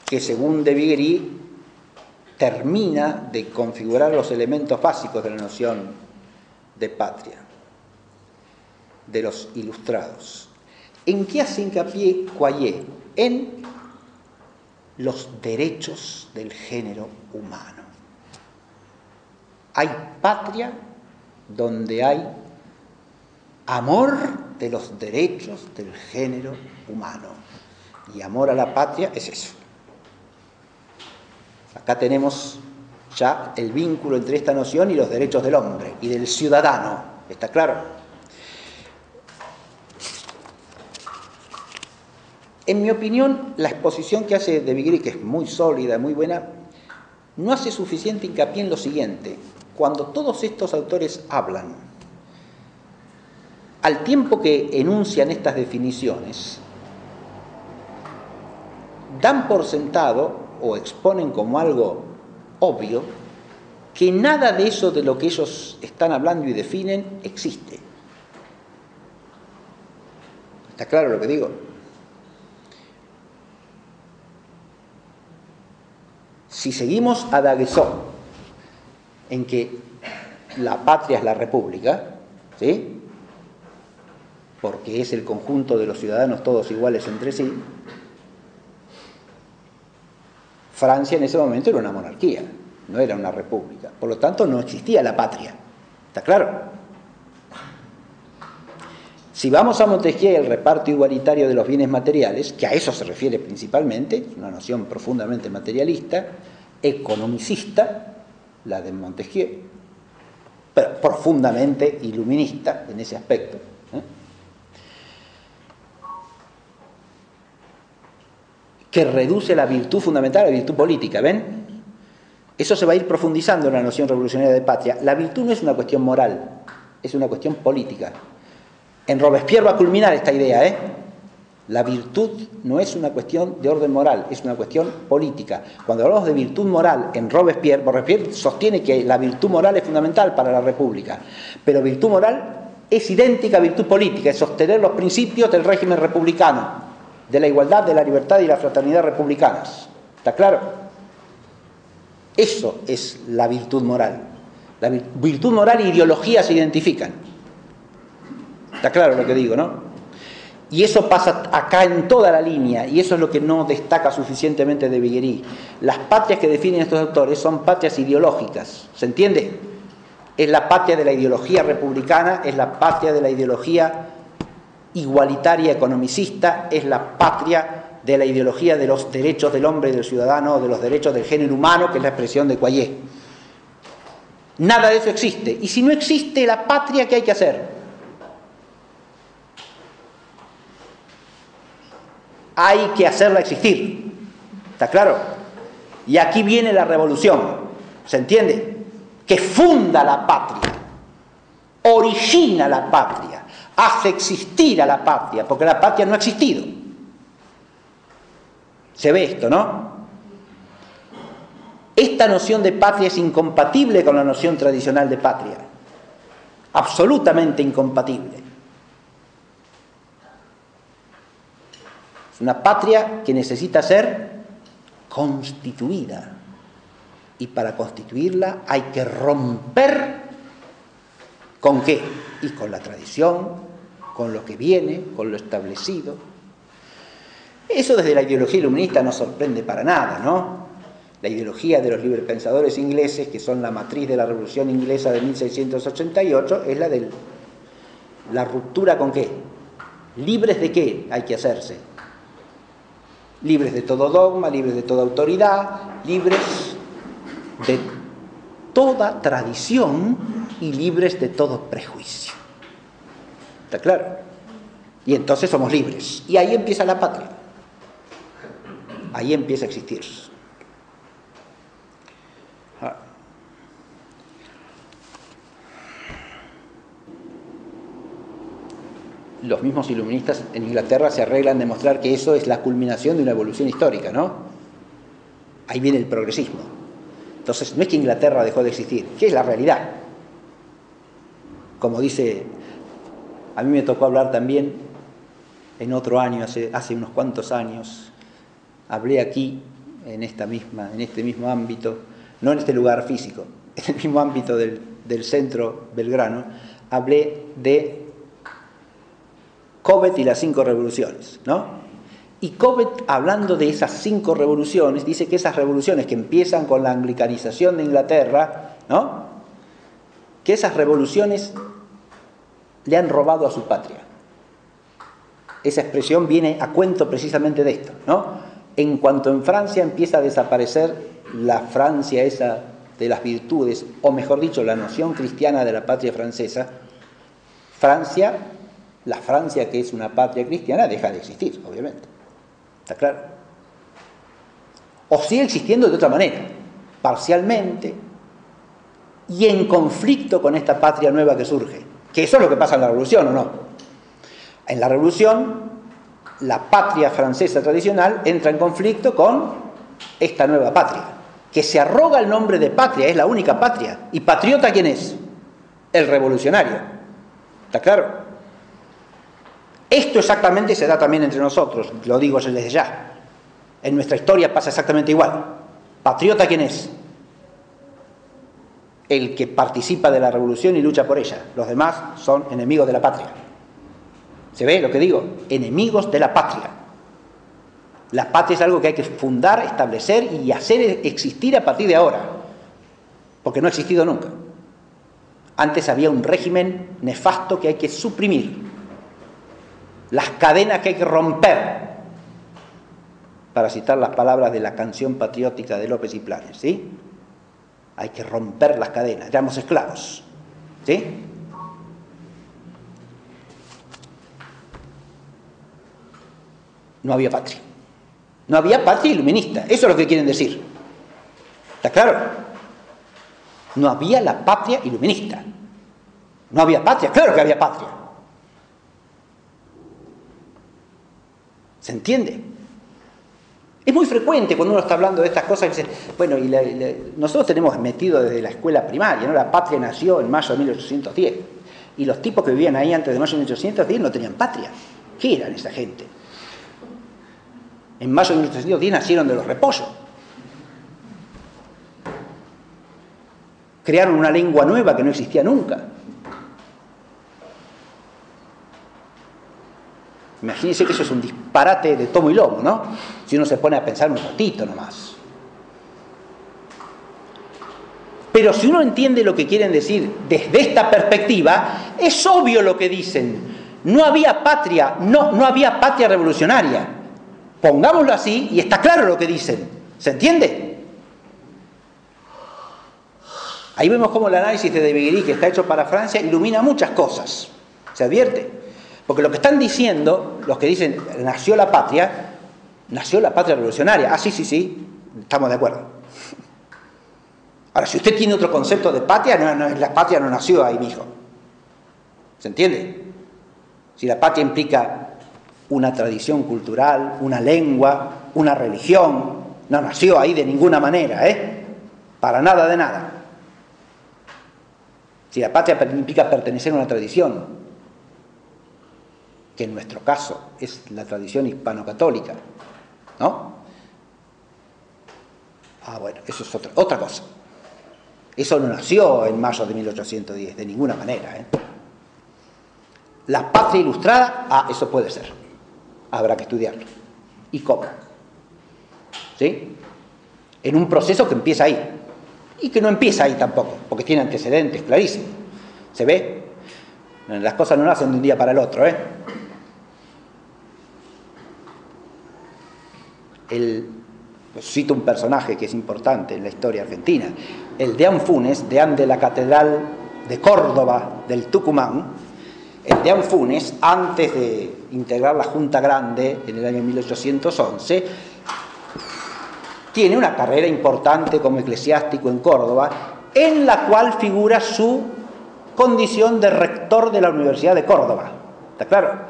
que según de Viguerie termina de configurar los elementos básicos de la noción de patria, de los ilustrados. ¿En qué hace hincapié Quaye? En los derechos del género humano. Hay patria donde hay amor de los derechos del género humano. Y amor a la patria es eso. Acá tenemos ya el vínculo entre esta noción y los derechos del hombre y del ciudadano. ¿Está claro? En mi opinión, la exposición que hace de Viguerie, que es muy sólida, muy buena, no hace suficiente hincapié en lo siguiente. Cuando todos estos autores hablan, al tiempo que enuncian estas definiciones, dan por sentado o exponen como algo obvio que nada de eso de lo que ellos están hablando y definen existe. ¿Está claro lo que digo? Si seguimos a D'Aguesseau en que la patria es la república, ¿sí?, porque es el conjunto de los ciudadanos todos iguales entre sí, Francia en ese momento era una monarquía, no era una república. Por lo tanto, no existía la patria. ¿Está claro? Si vamos a Montesquieu, el reparto igualitario de los bienes materiales, que a eso se refiere principalmente, una noción profundamente materialista, economicista, la de Montesquieu, pero profundamente iluminista en ese aspecto, que reduce la virtud fundamental a la virtud política, ¿ven? Eso se va a ir profundizando en la noción revolucionaria de patria. La virtud no es una cuestión moral, es una cuestión política. En Robespierre va a culminar esta idea, La virtud no es una cuestión de orden moral, es una cuestión política. Cuando hablamos de virtud moral en Robespierre sostiene que la virtud moral es fundamental para la República, pero virtud moral es idéntica a virtud política, es sostener los principios del régimen republicano, de la igualdad, de la libertad y la fraternidad republicanas. ¿Está claro? Eso es la virtud moral. La virtud moral e ideología se identifican. ¿Está claro lo que digo, no? Y eso pasa acá en toda la línea, y eso es lo que no destaca suficientemente de Viguerie. Las patrias que definen estos autores son patrias ideológicas, ¿se entiende? Es la patria de la ideología republicana, es la patria de la ideología igualitaria economicista, es la patria de la ideología de los derechos del hombre y del ciudadano, de los derechos del género humano, que es la expresión de Quaye. Nada de eso existe. Y si no existe la patria, ¿qué hay que hacer? Hay que hacerla existir. ¿Está claro? Y aquí viene la revolución. ¿Se entiende? Que funda la patria, origina la patria, hace existir a la patria, porque la patria no ha existido. Se ve esto, ¿no? Esta noción de patria es incompatible con la noción tradicional de patria. Absolutamente incompatible. Es una patria que necesita ser constituida. Y para constituirla hay que romper ¿con qué? Y con la tradición, con lo que viene, con lo establecido. Eso desde la ideología iluminista no sorprende para nada, ¿no? La ideología de los librepensadores ingleses, que son la matriz de la Revolución Inglesa de 1688, es la de la ruptura ¿con qué? ¿Libres de qué hay que hacerse? Libres de todo dogma, libres de toda autoridad, libres de toda tradición y libres de todo prejuicio. ¿Está claro? Y entonces somos libres. Y ahí empieza la patria. Ahí empieza a existir. Los mismos iluministas en Inglaterra se arreglan de mostrar que eso es la culminación de una evolución histórica, ¿no? Ahí viene el progresismo. Entonces, no es que Inglaterra dejó de existir, que es la realidad. Como dice, a mí me tocó hablar también en otro año, hace unos cuantos años, hablé aquí, en este mismo ámbito, no en este lugar físico, en el mismo ámbito del centro Belgrano, hablé de Cobbett y las 5 revoluciones, ¿no? Y Cobbett, hablando de esas 5 revoluciones, dice que esas revoluciones que empiezan con la anglicanización de Inglaterra, ¿no? Que esas revoluciones le han robado a su patria. Esa expresión viene a cuento precisamente de esto, ¿no? En cuanto en Francia empieza a desaparecer la Francia esa de las virtudes, o mejor dicho, la noción cristiana de la patria francesa, la Francia que es una patria cristiana deja de existir, obviamente. ¿Está claro? O sigue existiendo de otra manera, parcialmente, y en conflicto con esta patria nueva que surge. Que eso es lo que pasa en la Revolución, ¿o no? En la Revolución, la patria francesa tradicional entra en conflicto con esta nueva patria, que se arroga el nombre de patria, es la única patria. ¿Y patriota quién es? El revolucionario. ¿Está claro? Esto exactamente se da también entre nosotros, lo digo desde ya. En nuestra historia pasa exactamente igual. ¿Patriota quién es? El que participa de la revolución y lucha por ella. Los demás son enemigos de la patria. ¿Se ve lo que digo? Enemigos de la patria. La patria es algo que hay que fundar, establecer y hacer existir a partir de ahora. Porque no ha existido nunca. Antes había un régimen nefasto que hay que suprimir. Las cadenas que hay que romper, para citar las palabras de la canción patriótica de López y Planes, ¿sí? Hay que romper las cadenas, éramos esclavos, ¿sí? No había patria. No había patria iluminista, eso es lo que quieren decir. ¿Está claro? No había la patria iluminista. No había patria, claro que había patria. ¿Se entiende? Es muy frecuente cuando uno está hablando de estas cosas, dice, bueno, nosotros tenemos metido desde la escuela primaria, ¿no? La patria nació en mayo de 1810, y los tipos que vivían ahí antes de mayo de 1810 no tenían patria. ¿Qué eran esa gente? En mayo de 1810 nacieron de los repollos. Crearon una lengua nueva que no existía nunca. Imagínense que eso es un disparate de tomo y lomo, ¿no? Si uno se pone a pensar un ratito nomás. Pero si uno entiende lo que quieren decir desde esta perspectiva, es obvio lo que dicen. No había patria, no había patria revolucionaria. Pongámoslo así y está claro lo que dicen. ¿Se entiende? Ahí vemos cómo el análisis de Debeguerí, que está hecho para Francia, ilumina muchas cosas. ¿Se advierte? Porque lo que están diciendo, los que dicen nació la patria revolucionaria. Ah, sí, estamos de acuerdo. Ahora, si usted tiene otro concepto de patria, la patria no nació ahí, mijo. ¿Se entiende? Si la patria implica una tradición cultural, una lengua, una religión, no nació ahí de ninguna manera, Para nada de nada. Si la patria implica pertenecer a una tradición, que en nuestro caso es la tradición hispano-católica, ¿no? Ah, bueno, eso es otra cosa. Eso no nació en mayo de 1810, de ninguna manera, ¿eh? La patria ilustrada, eso puede ser. Habrá que estudiarlo. ¿Y cómo? ¿Sí? En un proceso que empieza ahí. Y que no empieza ahí tampoco, porque tiene antecedentes clarísimos. ¿Se ve? Las cosas no nacen de un día para el otro, ¿eh? Cito un personaje que es importante en la historia argentina, el deán Funes, deán de la Catedral de Córdoba del Tucumán. El deán Funes, antes de integrar la Junta Grande en el año 1811, tiene una carrera importante como eclesiástico en Córdoba, en la cual figura su condición de rector de la Universidad de Córdoba. ¿Está claro?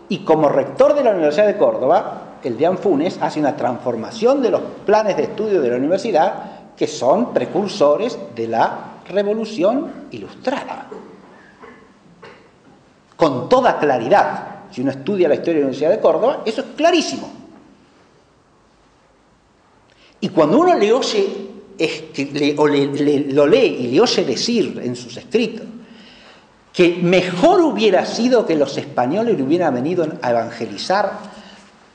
Y como rector de la Universidad de Córdoba, el deán Funes hace una transformación de los planes de estudio de la universidad que son precursores de la Revolución Ilustrada. Con toda claridad. Si uno estudia la historia de la Universidad de Córdoba, eso es clarísimo. Y cuando uno le oye, lo lee y le oye decir en sus escritos que mejor hubiera sido que los españoles le hubieran venido a evangelizar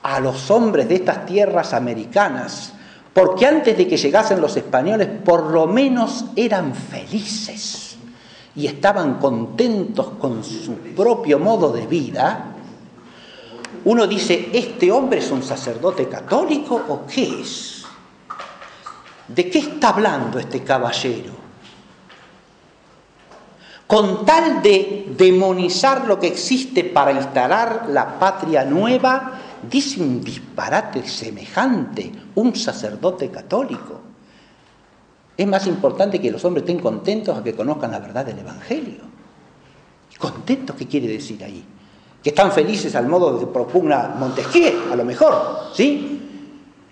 a los hombres de estas tierras americanas, porque antes de que llegasen los españoles por lo menos eran felices y estaban contentos con su propio modo de vida, uno dice, ¿este hombre es un sacerdote católico o qué es? ¿De qué está hablando este caballero? Con tal de demonizar lo que existe para instalar la patria nueva, dice un disparate semejante, un sacerdote católico. Es más importante que los hombres estén contentos a que conozcan la verdad del Evangelio. ¿Contentos qué quiere decir ahí? Que están felices al modo que propugna Montesquieu, a lo mejor, ¿sí?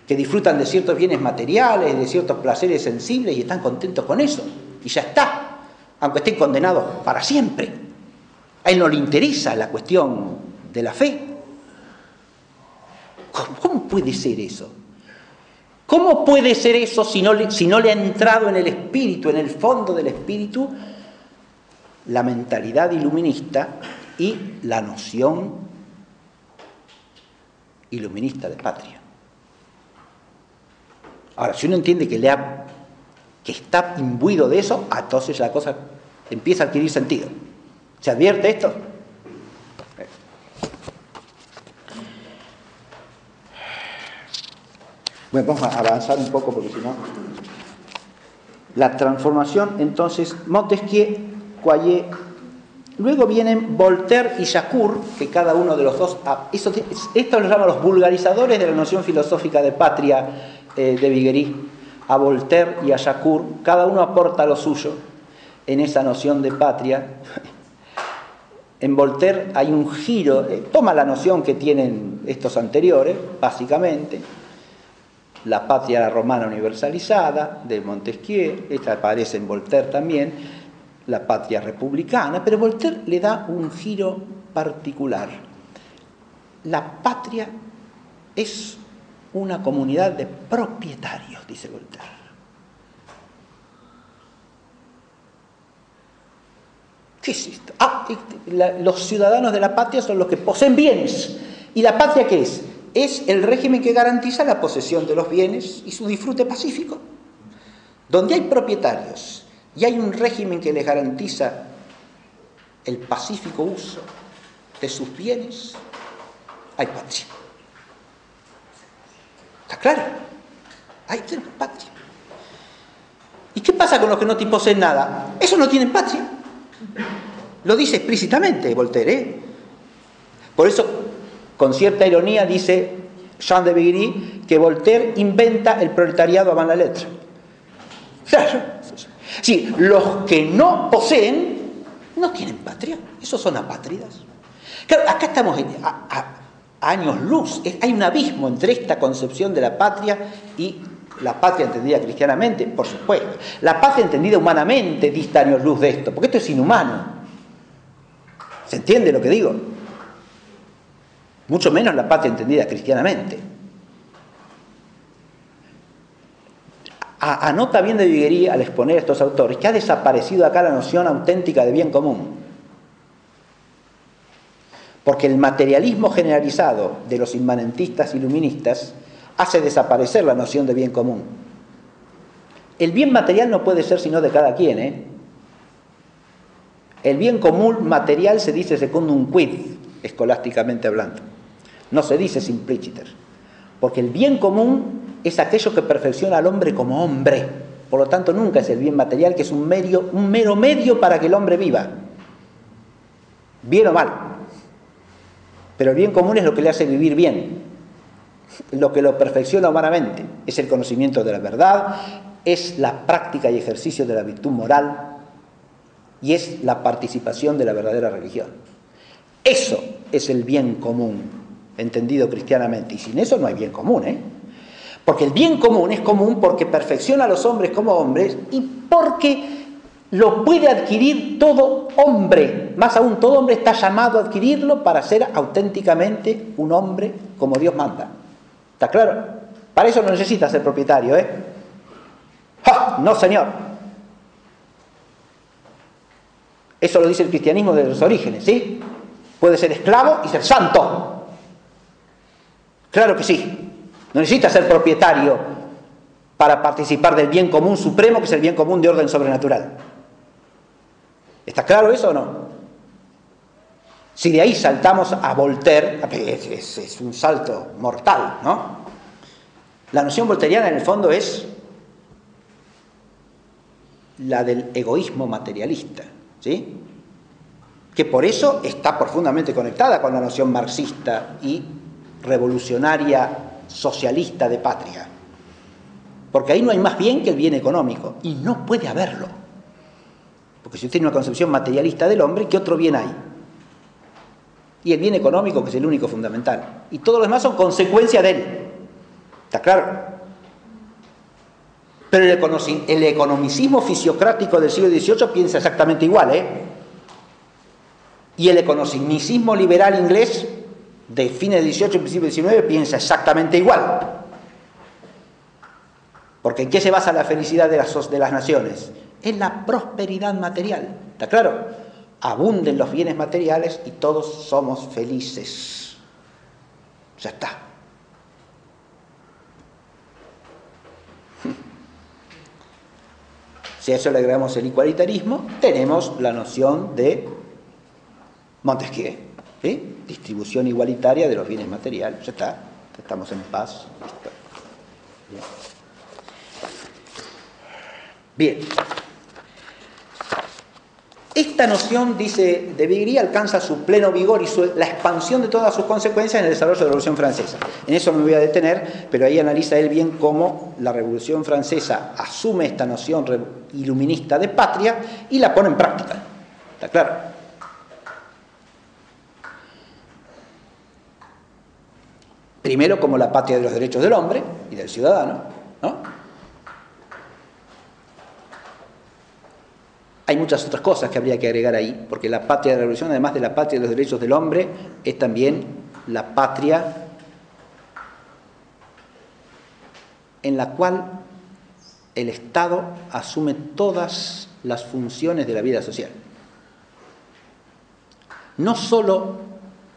Que disfrutan de ciertos bienes materiales, de ciertos placeres sensibles y están contentos con eso. Y ya está. Aunque estén condenados para siempre. A él no le interesa la cuestión de la fe. ¿Cómo puede ser eso? ¿Cómo puede ser eso si no le ha entrado en el espíritu, en el fondo del espíritu, la mentalidad iluminista y la noción iluminista de patria? Ahora, si uno entiende que está imbuido de eso, entonces la cosa empieza a adquirir sentido. ¿Se advierte esto? Bueno, vamos a avanzar un poco porque si no... La transformación, entonces, Montesquieu, Quayé, luego vienen Voltaire y Jacour, que cada uno de los dos... Esto lo llaman los vulgarizadores de la noción filosófica de patria de Viguerie. A Voltaire y a Jacour, cada uno aporta lo suyo en esa noción de patria. En Voltaire hay un giro, toma la noción que tienen estos anteriores, básicamente, la patria romana universalizada de Montesquieu, esta aparece en Voltaire también, la patria republicana, pero Voltaire le da un giro particular. La patria es una comunidad de propietarios, dice Voltaire. ¿Qué es esto? Los ciudadanos de la patria son los que poseen bienes. ¿Y la patria qué es? Es el régimen que garantiza la posesión de los bienes y su disfrute pacífico. Donde hay propietarios y hay un régimen que les garantiza el pacífico uso de sus bienes, hay patria. ¿Está claro? Hay patria. ¿Y qué pasa con los que no poseen nada? Esos no tienen patria. Lo dice explícitamente Voltaire, ¿eh? Por eso, con cierta ironía, dice Jean de Viguerie que Voltaire inventa el proletariado avant la lettre. Claro. Sí, los que no poseen no tienen patria. Esos son apátridas. Claro, acá estamos a años luz. Hay un abismo entre esta concepción de la patria y la patria entendida cristianamente, por supuesto. La patria entendida humanamente dista años luz de esto, porque esto es inhumano. ¿Se entiende lo que digo? Mucho menos la patria entendida cristianamente. Anota bien de Viguerie al exponer a estos autores que ha desaparecido acá la noción auténtica de bien común. Porque el materialismo generalizado de los inmanentistas iluministas hace desaparecer la noción de bien común. El bien material no puede ser sino de cada quien, ¿eh? El bien común material se dice secundum quid, escolásticamente hablando. No se dice simpliciter. Porque el bien común es aquello que perfecciona al hombre como hombre. Por lo tanto, nunca es el bien material, que es un mero medio para que el hombre viva. Bien o mal. Pero el bien común es lo que le hace vivir bien. Lo que lo perfecciona humanamente. Es el conocimiento de la verdad, es la práctica y ejercicio de la virtud moral, y es la participación de la verdadera religión. Eso es el bien común, entendido cristianamente. Y sin eso no hay bien común, ¿eh? Porque el bien común es común porque perfecciona a los hombres como hombres y porque lo puede adquirir todo hombre. Más aún, todo hombre está llamado a adquirirlo para ser auténticamente un hombre como Dios manda. ¿Está claro? Para eso no necesita ser propietario, ¿eh? ¡Ja! No, señor. Eso lo dice el cristianismo de los orígenes, ¿sí? Puede ser esclavo y ser santo. Claro que sí. No necesita ser propietario para participar del bien común supremo, que es el bien común de orden sobrenatural. ¿Está claro eso o no? Si de ahí saltamos a Voltaire, es un salto mortal, ¿no? La noción voltairiana en el fondo es la del egoísmo materialista, ¿sí? Que por eso está profundamente conectada con la noción marxista y revolucionaria socialista de patria. Porque ahí no hay más bien que el bien económico, y no puede haberlo. Porque si usted tiene una concepción materialista del hombre, ¿qué otro bien hay? Y el bien económico, que es el único fundamental. Y todos los demás son consecuencia de él. ¿Está claro? Pero el economicismo fisiocrático del siglo XVIII piensa exactamente igual, ¿eh? Y el economicismo liberal inglés de fines del XVIII y principios del XIX piensa exactamente igual. Porque ¿en qué se basa la felicidad de las naciones? En la prosperidad material. ¿Está claro? Abunden los bienes materiales y todos somos felices. Ya está. Si a eso le agregamos el igualitarismo, tenemos la noción de Montesquieu, ¿sí? Distribución igualitaria de los bienes materiales. Ya está. Estamos en paz. Listo. Bien. Esta noción, dice de Viguerie, alcanza su pleno vigor y la expansión de todas sus consecuencias en el desarrollo de la Revolución Francesa. En eso no me voy a detener, pero ahí analiza él bien cómo la Revolución Francesa asume esta noción iluminista de patria y la pone en práctica. ¿Está claro? Primero como la patria de los derechos del hombre y del ciudadano, ¿no? Hay muchas otras cosas que habría que agregar ahí, porque la patria de la revolución, además de la patria de los derechos del hombre, es también la patria en la cual el Estado asume todas las funciones de la vida social. No solo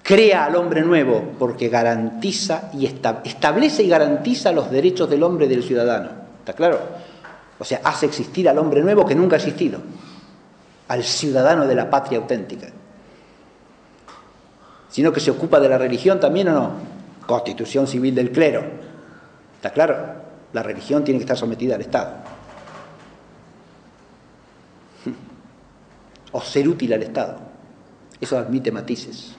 crea al hombre nuevo, porque garantiza y establece y garantiza los derechos del hombre y del ciudadano. ¿Está claro? O sea, hace existir al hombre nuevo que nunca ha existido, al ciudadano de la patria auténtica. Sino que se ocupa de la religión también, ¿o no? Constitución civil del clero. ¿Está claro? La religión tiene que estar sometida al Estado. O ser útil al Estado. Eso admite matices.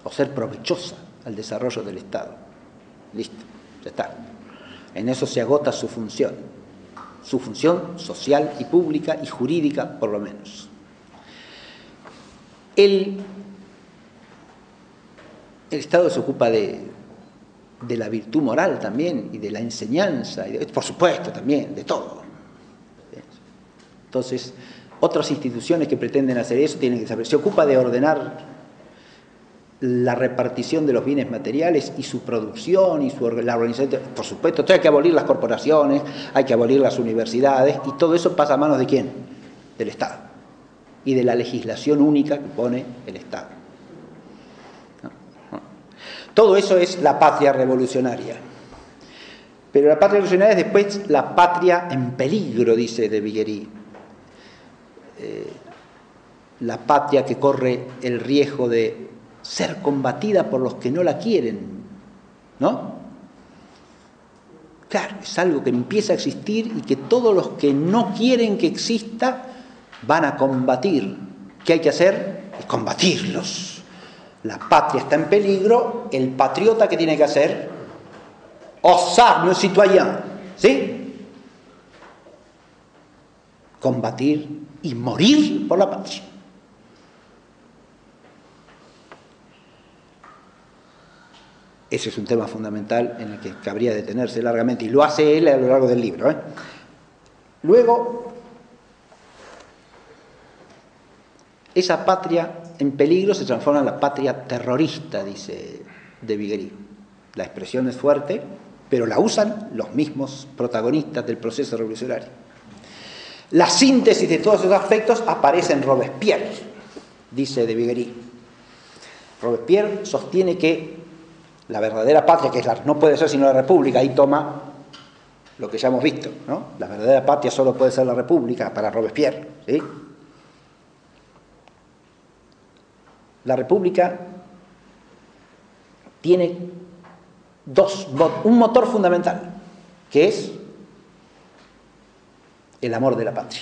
O ser provechosa al desarrollo del Estado. Listo, ya está. En eso se agota su función social y pública y jurídica, por lo menos. El Estado se ocupa de la virtud moral también, y de la enseñanza, y por supuesto también, de todo. Entonces, otras instituciones que pretenden hacer eso tienen que saber. Se ocupa de ordenar la repartición de los bienes materiales y su producción y la organización. Por supuesto, hay que abolir las corporaciones, hay que abolir las universidades, y todo eso pasa a manos ¿de quién? Del Estado y de la legislación única que pone el Estado. Todo eso es la patria revolucionaria. Pero la patria revolucionaria es después la patria en peligro, dice de Viguerie. La patria que corre el riesgo de ser combatida por los que no la quieren, ¿no? Claro, es algo que empieza a existir y que todos los que no quieren que exista van a combatir. ¿Qué hay que hacer? Combatirlos. La patria está en peligro, el patriota, ¿qué tiene que hacer? Osar, nos citoyen, ¿sí? Combatir y morir por la patria. Ese es un tema fundamental en el que cabría detenerse largamente, y lo hace él a lo largo del libro, ¿eh? Luego, esa patria en peligro se transforma en la patria terrorista, dice de Viguerie. La expresión es fuerte, pero la usan los mismos protagonistas del proceso revolucionario. La síntesis de todos esos aspectos aparece en Robespierre, dice de Viguerie. Robespierre sostiene que la verdadera patria, que es no puede ser sino la república, ahí toma lo que ya hemos visto, ¿no? La verdadera patria solo puede ser la república para Robespierre, ¿sí? La república tiene un motor fundamental, que es el amor de la patria.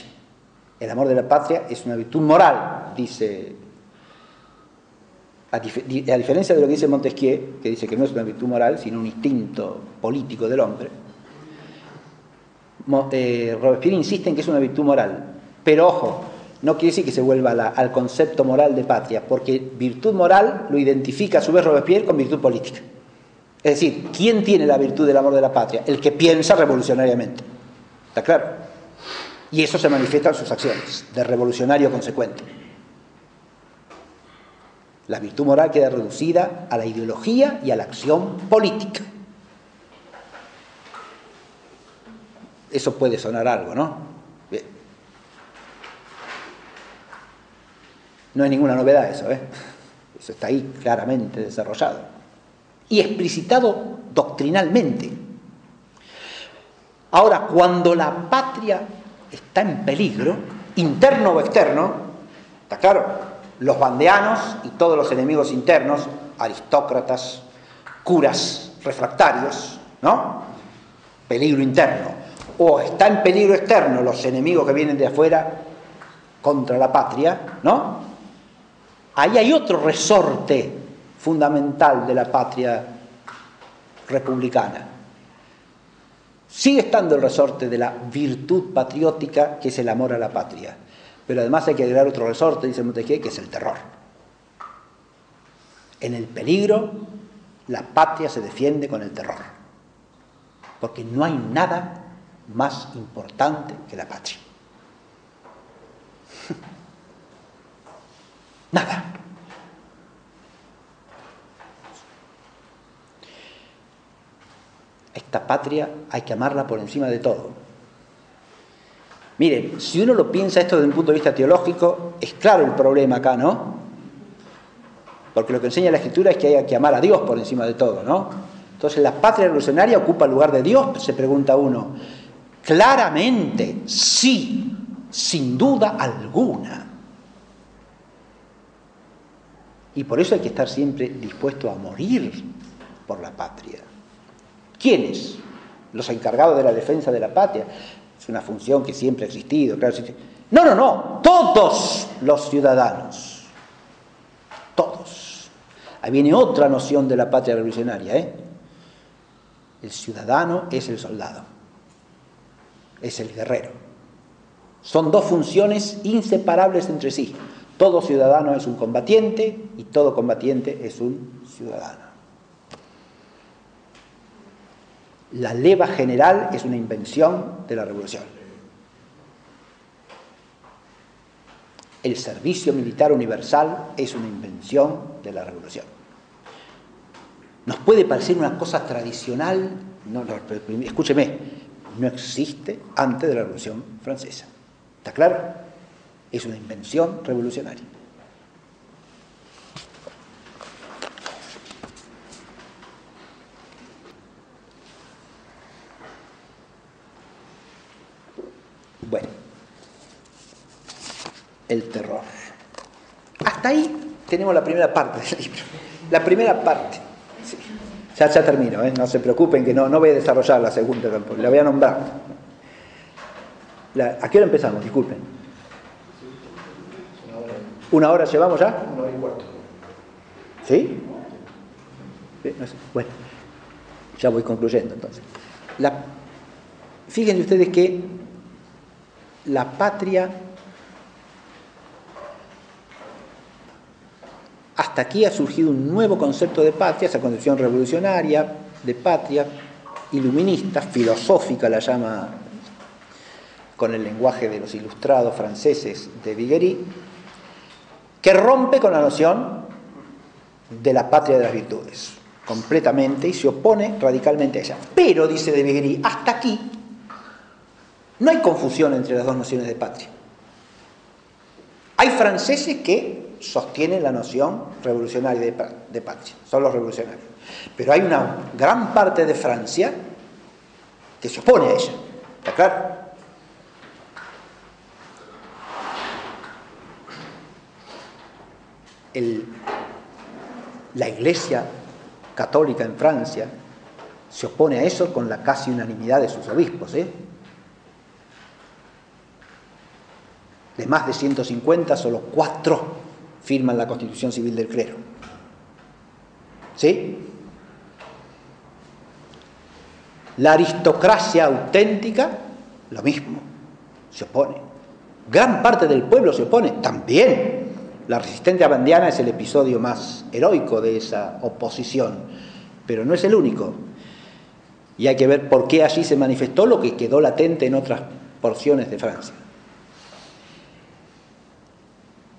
El amor de la patria es una virtud moral, dice, a diferencia de lo que dice Montesquieu, que dice que no es una virtud moral, sino un instinto político del hombre. Robespierre insiste en que es una virtud moral, pero ojo, no quiere decir que se vuelva al concepto moral de patria, porque virtud moral lo identifica a su vez Robespierre con virtud política. Es decir, ¿quién tiene la virtud del amor de la patria? El que piensa revolucionariamente. ¿Está claro? Y eso se manifiesta en sus acciones, de revolucionario consecuente. La virtud moral queda reducida a la ideología y a la acción política. Eso puede sonar algo, ¿no? Bien. No hay ninguna novedad eso, ¿eh? Eso está ahí claramente desarrollado y explicitado doctrinalmente. Ahora, cuando la patria está en peligro, interno o externo, está claro, los vandeanos y todos los enemigos internos, aristócratas, curas refractarios, ¿no? Peligro interno. O está en peligro externo los enemigos que vienen de afuera contra la patria, ¿no? Ahí hay otro resorte fundamental de la patria republicana. Sigue estando el resorte de la virtud patriótica, que es el amor a la patria. Pero además hay que agregar otro resorte, dice Montesquieu, que es el terror. En el peligro, la patria se defiende con el terror. Porque no hay nada más importante que la patria. Nada. Esta patria hay que amarla por encima de todo. Miren, si uno lo piensa esto desde un punto de vista teológico, es claro el problema acá, ¿no? Porque lo que enseña la Escritura es que hay que amar a Dios por encima de todo, ¿no? Entonces, ¿la patria revolucionaria ocupa el lugar de Dios?, se pregunta uno. Claramente, sí, sin duda alguna. Y por eso hay que estar siempre dispuesto a morir por la patria. ¿Quiénes? Los encargados de la defensa de la patria. Es una función que siempre ha existido. Claro. No. Todos los ciudadanos. Todos. Ahí viene otra noción de la patria revolucionaria, ¿eh? El ciudadano es el soldado. Es el guerrero. Son dos funciones inseparables entre sí. Todo ciudadano es un combatiente y todo combatiente es un ciudadano. La leva general es una invención de la revolución. El servicio militar universal es una invención de la revolución. Nos puede parecer una cosa tradicional, escúcheme, no existe antes de la Revolución Francesa. ¿Está claro? Es una invención revolucionaria. Bueno, el terror. Hasta ahí tenemos la primera parte del libro. La primera parte. Sí. Ya termino, no se preocupen que no voy a desarrollar la segunda tampoco, la voy a nombrar. ¿A qué hora empezamos? Disculpen. ¿Una hora llevamos ya? 1 hora y cuarto. ¿Sí? No sé. Bueno, ya voy concluyendo entonces. Fíjense ustedes que la patria, hasta aquí ha surgido un nuevo concepto de patria, esa concepción revolucionaria de patria, iluminista, filosófica la llama con el lenguaje de los ilustrados franceses de Viguerie, que rompe con la noción de la patria de las virtudes, completamente, y se opone radicalmente a ella. Pero, dice de Viguerie, hasta aquí no hay confusión entre las dos nociones de patria. Hay franceses que sostienen la noción revolucionaria de patria, son los revolucionarios. Pero hay una gran parte de Francia que se opone a ella, ¿está claro? La Iglesia católica en Francia se opone a eso con la casi unanimidad de sus obispos, De más de 150, solo 4 firman la Constitución Civil del Clero. ¿Sí? La aristocracia auténtica, lo mismo, se opone. Gran parte del pueblo se opone, también. La resistencia bandiana es el episodio más heroico de esa oposición, pero no es el único. Y hay que ver por qué allí se manifestó lo que quedó latente en otras porciones de Francia.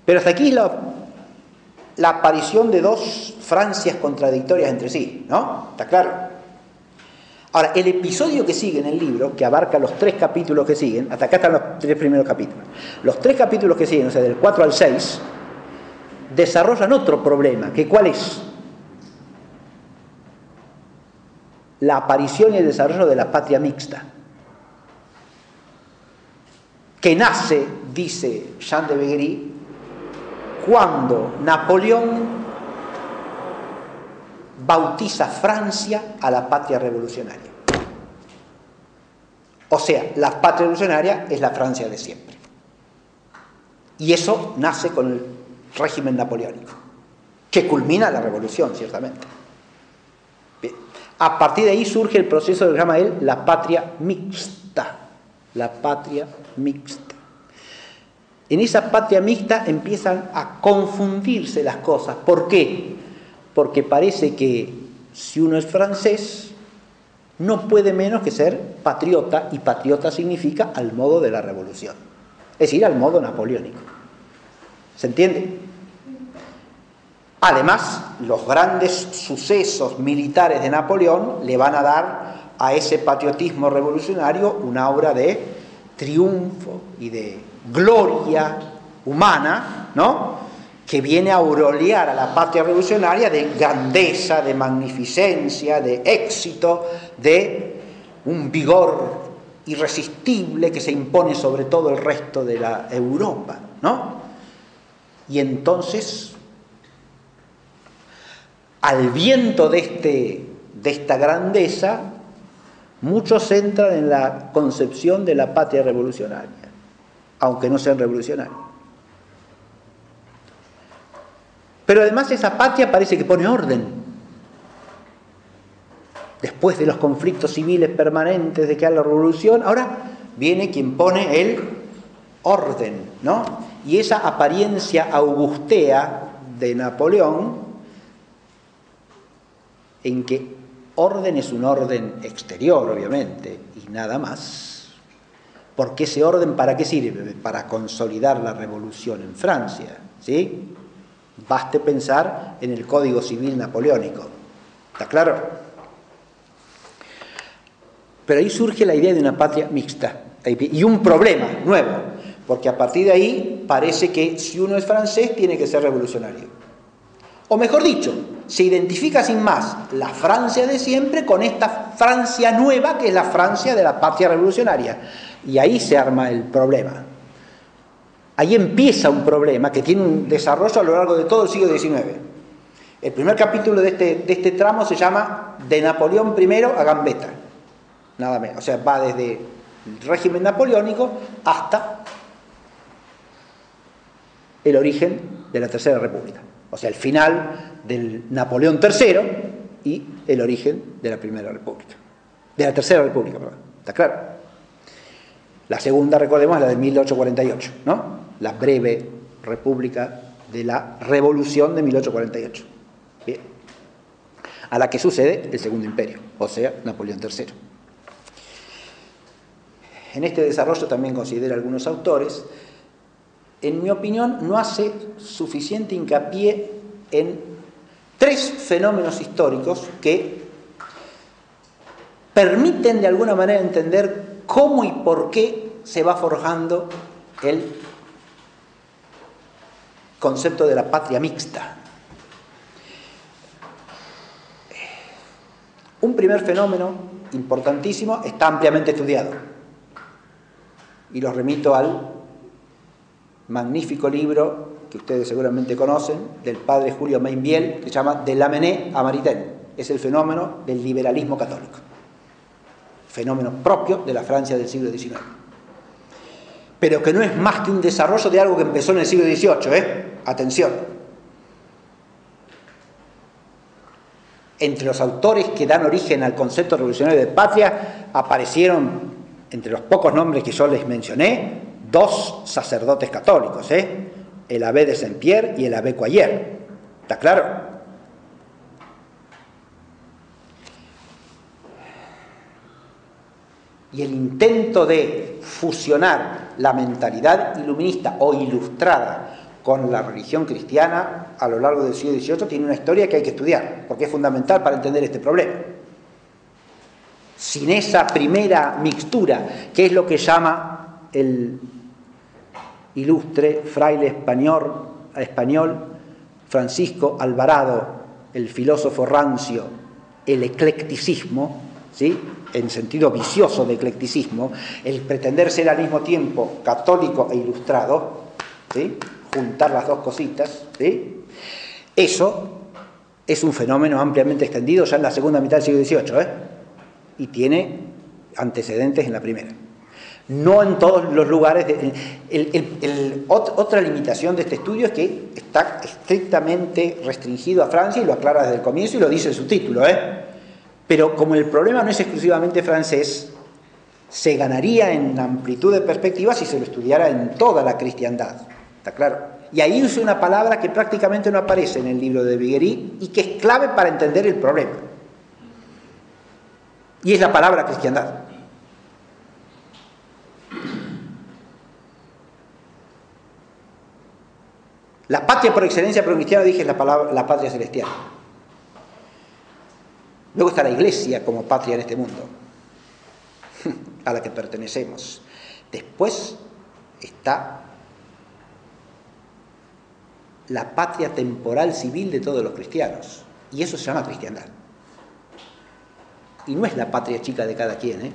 Pero hasta aquí la aparición de dos Francias contradictorias entre sí, ¿no? ¿Está claro? Ahora, el episodio que sigue en el libro, que abarca los 3 capítulos que siguen, hasta acá están los 3 primeros capítulos. Los 3 capítulos que siguen, o sea, del 4 al 6, desarrollan otro problema, que ¿cuál es? La aparición y el desarrollo de la patria mixta, que nace, dice Jean de Viguerie, cuando Napoleón bautiza Francia a la patria revolucionaria. O sea, la patria revolucionaria es la Francia de siempre. Y eso nace con el régimen napoleónico, que culmina la revolución, ciertamente. Bien. A partir de ahí surge el proceso que llama él la patria mixta. La patria mixta. En esa patria mixta empiezan a confundirse las cosas. ¿Por qué? Porque parece que si uno es francés, no puede menos que ser patriota, y patriota significa al modo de la revolución, es decir, al modo napoleónico. ¿Se entiende? Además, los grandes sucesos militares de Napoleón le van a dar a ese patriotismo revolucionario una aura de triunfo y de gloria humana, ¿no?, que viene a aureolear a la patria revolucionaria de grandeza, de magnificencia, de éxito, de un vigor irresistible que se impone sobre todo el resto de la Europa, ¿no? Y entonces, al viento de esta grandeza, muchos entran en la concepción de la patria revolucionaria, aunque no sean revolucionarios. Pero además esa patria parece que pone orden. Después de los conflictos civiles permanentes de que hay la revolución, ahora viene quien pone el orden, ¿no? Y esa apariencia augustea de Napoleón, en que orden es un orden exterior, obviamente, y nada más. Porque ese orden, ¿para qué sirve? Para consolidar la revolución en Francia, ¿sí? Baste pensar en el Código Civil napoleónico. ¿Está claro? Pero ahí surge la idea de una patria mixta. Y un problema nuevo, porque a partir de ahí parece que si uno es francés tiene que ser revolucionario. O mejor dicho, se identifica sin más la Francia de siempre con esta Francia nueva que es la Francia de la patria revolucionaria. Y ahí se arma el problema. Ahí empieza un problema que tiene un desarrollo a lo largo de todo el siglo XIX. El primer capítulo de este tramo se llama De Napoleón I a Gambetta. Nada menos. O sea, va desde el régimen napoleónico hasta el origen de la Tercera República. O sea, el final del Napoleón III y el origen de la Primera República. De la Tercera República, perdón. ¿Está claro? La segunda, recordemos, es la de 1848, ¿no? La breve república de la Revolución de 1848. Bien. A la que sucede el Segundo Imperio, o sea, Napoleón III. En este desarrollo también considera algunos autores, en mi opinión, no hace suficiente hincapié en tres fenómenos históricos que permiten de alguna manera entender cómo y por qué se va forjando el concepto de la patria mixta. Un primer fenómeno importantísimo está ampliamente estudiado y los remito al magnífico libro que ustedes seguramente conocen del padre Julio Mainviel, que se llama De Lamennais a Maritain. Es el fenómeno del liberalismo católico, fenómeno propio de la Francia del siglo XIX, pero que no es más que un desarrollo de algo que empezó en el siglo XVIII, atención. Entre los autores que dan origen al concepto revolucionario de patria aparecieron, entre los pocos nombres que yo les mencioné, dos sacerdotes católicos, el abbé de Saint-Pierre y el abbé Coyer. ¿Está claro? Y el intento de fusionar la mentalidad iluminista o ilustrada con la religión cristiana a lo largo del siglo XVIII tiene una historia que hay que estudiar, porque es fundamental para entender este problema. Sin esa primera mixtura, que es lo que llama el ilustre fraile español Francisco Alvarado, el filósofo rancio, el eclecticismo, ¿sí?, en sentido vicioso de eclecticismo, el pretender ser al mismo tiempo católico e ilustrado, ¿sí?, juntar las dos cositas, ¿sí?, eso es un fenómeno ampliamente extendido ya en la segunda mitad del siglo XVIII, y tiene antecedentes en la primera. No en todos los lugares. Otra limitación de este estudio es que está estrictamente restringido a Francia, y lo aclara desde el comienzo y lo dice en su título, Pero como el problema no es exclusivamente francés, se ganaría en amplitud de perspectiva si se lo estudiara en toda la cristiandad. ¿Está claro? Y ahí usa una palabra que prácticamente no aparece en el libro de Viguerie y que es clave para entender el problema. Y es la palabra cristiandad. La patria por excelencia para un cristiano, dije, es la patria celestial. Luego está la Iglesia como patria en este mundo, a la que pertenecemos. Después está la patria temporal civil de todos los cristianos, y eso se llama cristiandad. Y no es la patria chica de cada quien,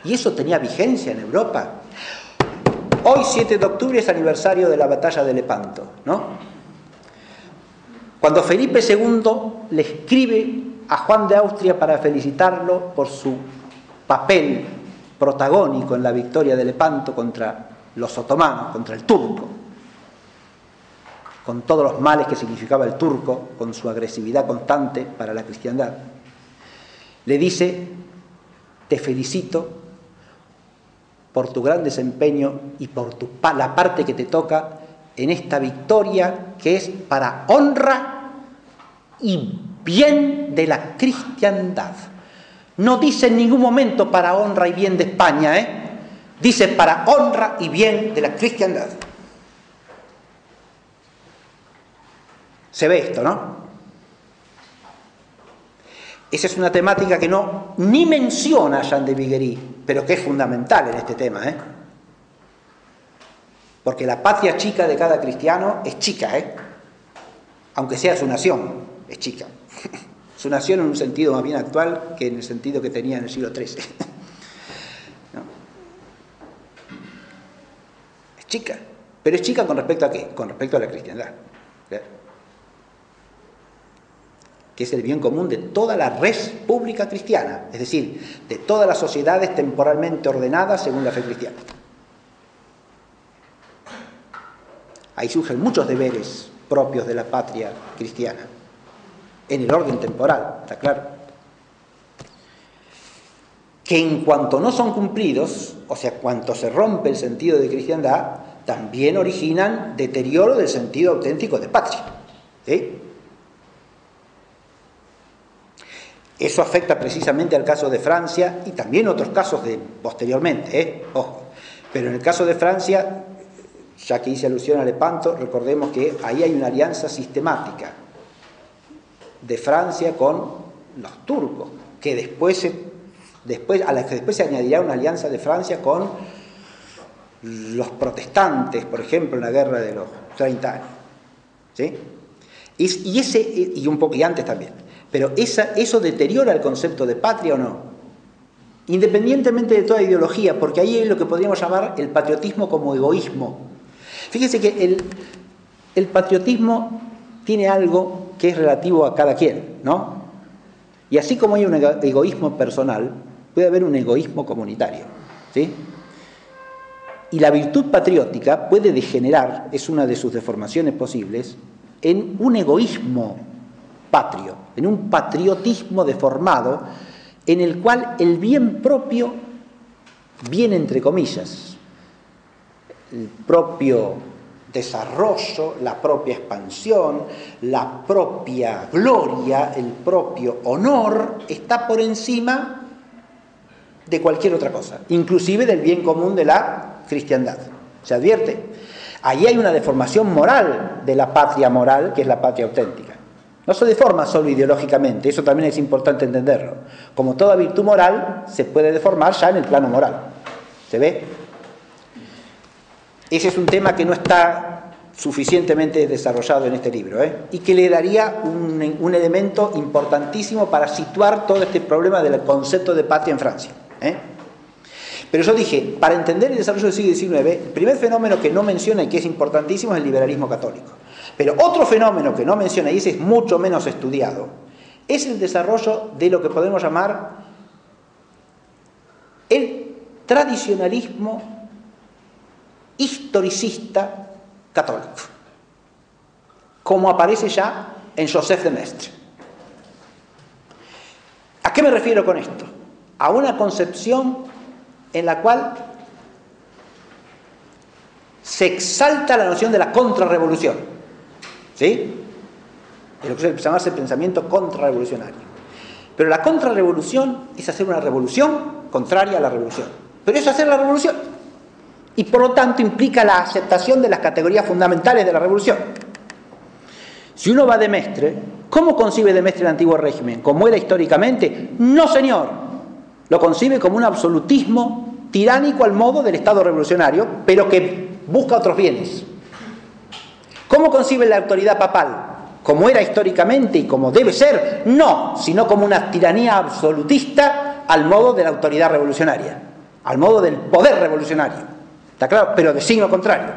Y eso tenía vigencia en Europa. Hoy, 7 de octubre, es aniversario de la batalla de Lepanto, ¿no? Cuando Felipe II le escribe a Juan de Austria para felicitarlo por su papel protagónico en la victoria de Lepanto contra los otomanos, contra el turco, con todos los males que significaba el turco, con su agresividad constante para la cristiandad, le dice: te felicito por tu gran desempeño y por la parte que te toca en esta victoria que es para honra y bien de la cristiandad. No dice en ningún momento para honra y bien de España, dice para honra y bien de la cristiandad. Se ve esto, ¿no? Esa es una temática que no ni menciona Jean de Viguerie, pero que es fundamental en este tema, porque la patria chica de cada cristiano es chica, aunque sea su nación, es chica. Su nación en un sentido más bien actual que en el sentido que tenía en el siglo XIII. ¿No? Es chica, pero es chica con respecto a ¿qué? Con respecto a la cristiandad, que es el bien común de toda la res pública cristiana, es decir, de todas las sociedades temporalmente ordenadas según la fe cristiana. Ahí surgen muchos deberes propios de la patria cristiana, en el orden temporal, está claro. Que en cuanto no son cumplidos, o sea, cuanto se rompe el sentido de cristiandad, también originan deterioro del sentido auténtico de patria. ¿Sí? Eso afecta precisamente al caso de Francia y también otros casos posteriormente, ojo. Pero en el caso de Francia, ya que hice alusión a Lepanto, recordemos que ahí hay una alianza sistemática de Francia con los turcos, que después a la que después se añadirá una alianza de Francia con los protestantes, por ejemplo, en la guerra de los 30 años. ¿Sí? Y un poco y antes también. Pero ¿eso deteriora el concepto de patria o no? Independientemente de toda ideología, porque ahí es lo que podríamos llamar el patriotismo como egoísmo. Fíjense que el patriotismo tiene algo que es relativo a cada quien, ¿no? Y así como hay un egoísmo personal, puede haber un egoísmo comunitario, ¿sí? Y la virtud patriótica puede degenerar, es una de sus deformaciones posibles, en un egoísmo patrio, en un patriotismo deformado, en el cual el bien propio viene entre comillas, el propio desarrollo, la propia expansión, la propia gloria, el propio honor, está por encima de cualquier otra cosa, inclusive del bien común de la cristiandad. ¿Se advierte? Ahí hay una deformación moral de la patria moral, que es la patria auténtica. No se deforma solo ideológicamente, eso también es importante entenderlo. Como toda virtud moral, se puede deformar ya en el plano moral. ¿Se ve? Ese es un tema que no está suficientemente desarrollado en este libro, y que le daría un elemento importantísimo para situar todo este problema del concepto de patria en Francia. Pero yo dije, para entender el desarrollo del siglo XIX, el primer fenómeno que no menciona y que es importantísimo es el liberalismo católico. Pero otro fenómeno que no menciona, y ese es mucho menos estudiado, es el desarrollo de lo que podemos llamar el tradicionalismo historicista católico, como aparece ya en Joseph de Maistre. ¿A qué me refiero con esto? A una concepción en la cual se exalta la noción de la contrarrevolución, ¿sí? Es lo que se llama el pensamiento contrarrevolucionario. Pero la contrarrevolución es hacer una revolución contraria a la revolución. Pero es hacer la revolución. Y por lo tanto implica la aceptación de las categorías fundamentales de la revolución. Si uno va a de Maistre, ¿cómo concibe de Maistre el antiguo régimen? ¿Como era históricamente? No, señor. Lo concibe como un absolutismo tiránico al modo del Estado revolucionario, pero que busca otros bienes. ¿Cómo concibe la autoridad papal? ¿Como era históricamente y como debe ser? No, sino como una tiranía absolutista al modo de la autoridad revolucionaria, al modo del poder revolucionario. ¿Está claro? Pero de signo contrario.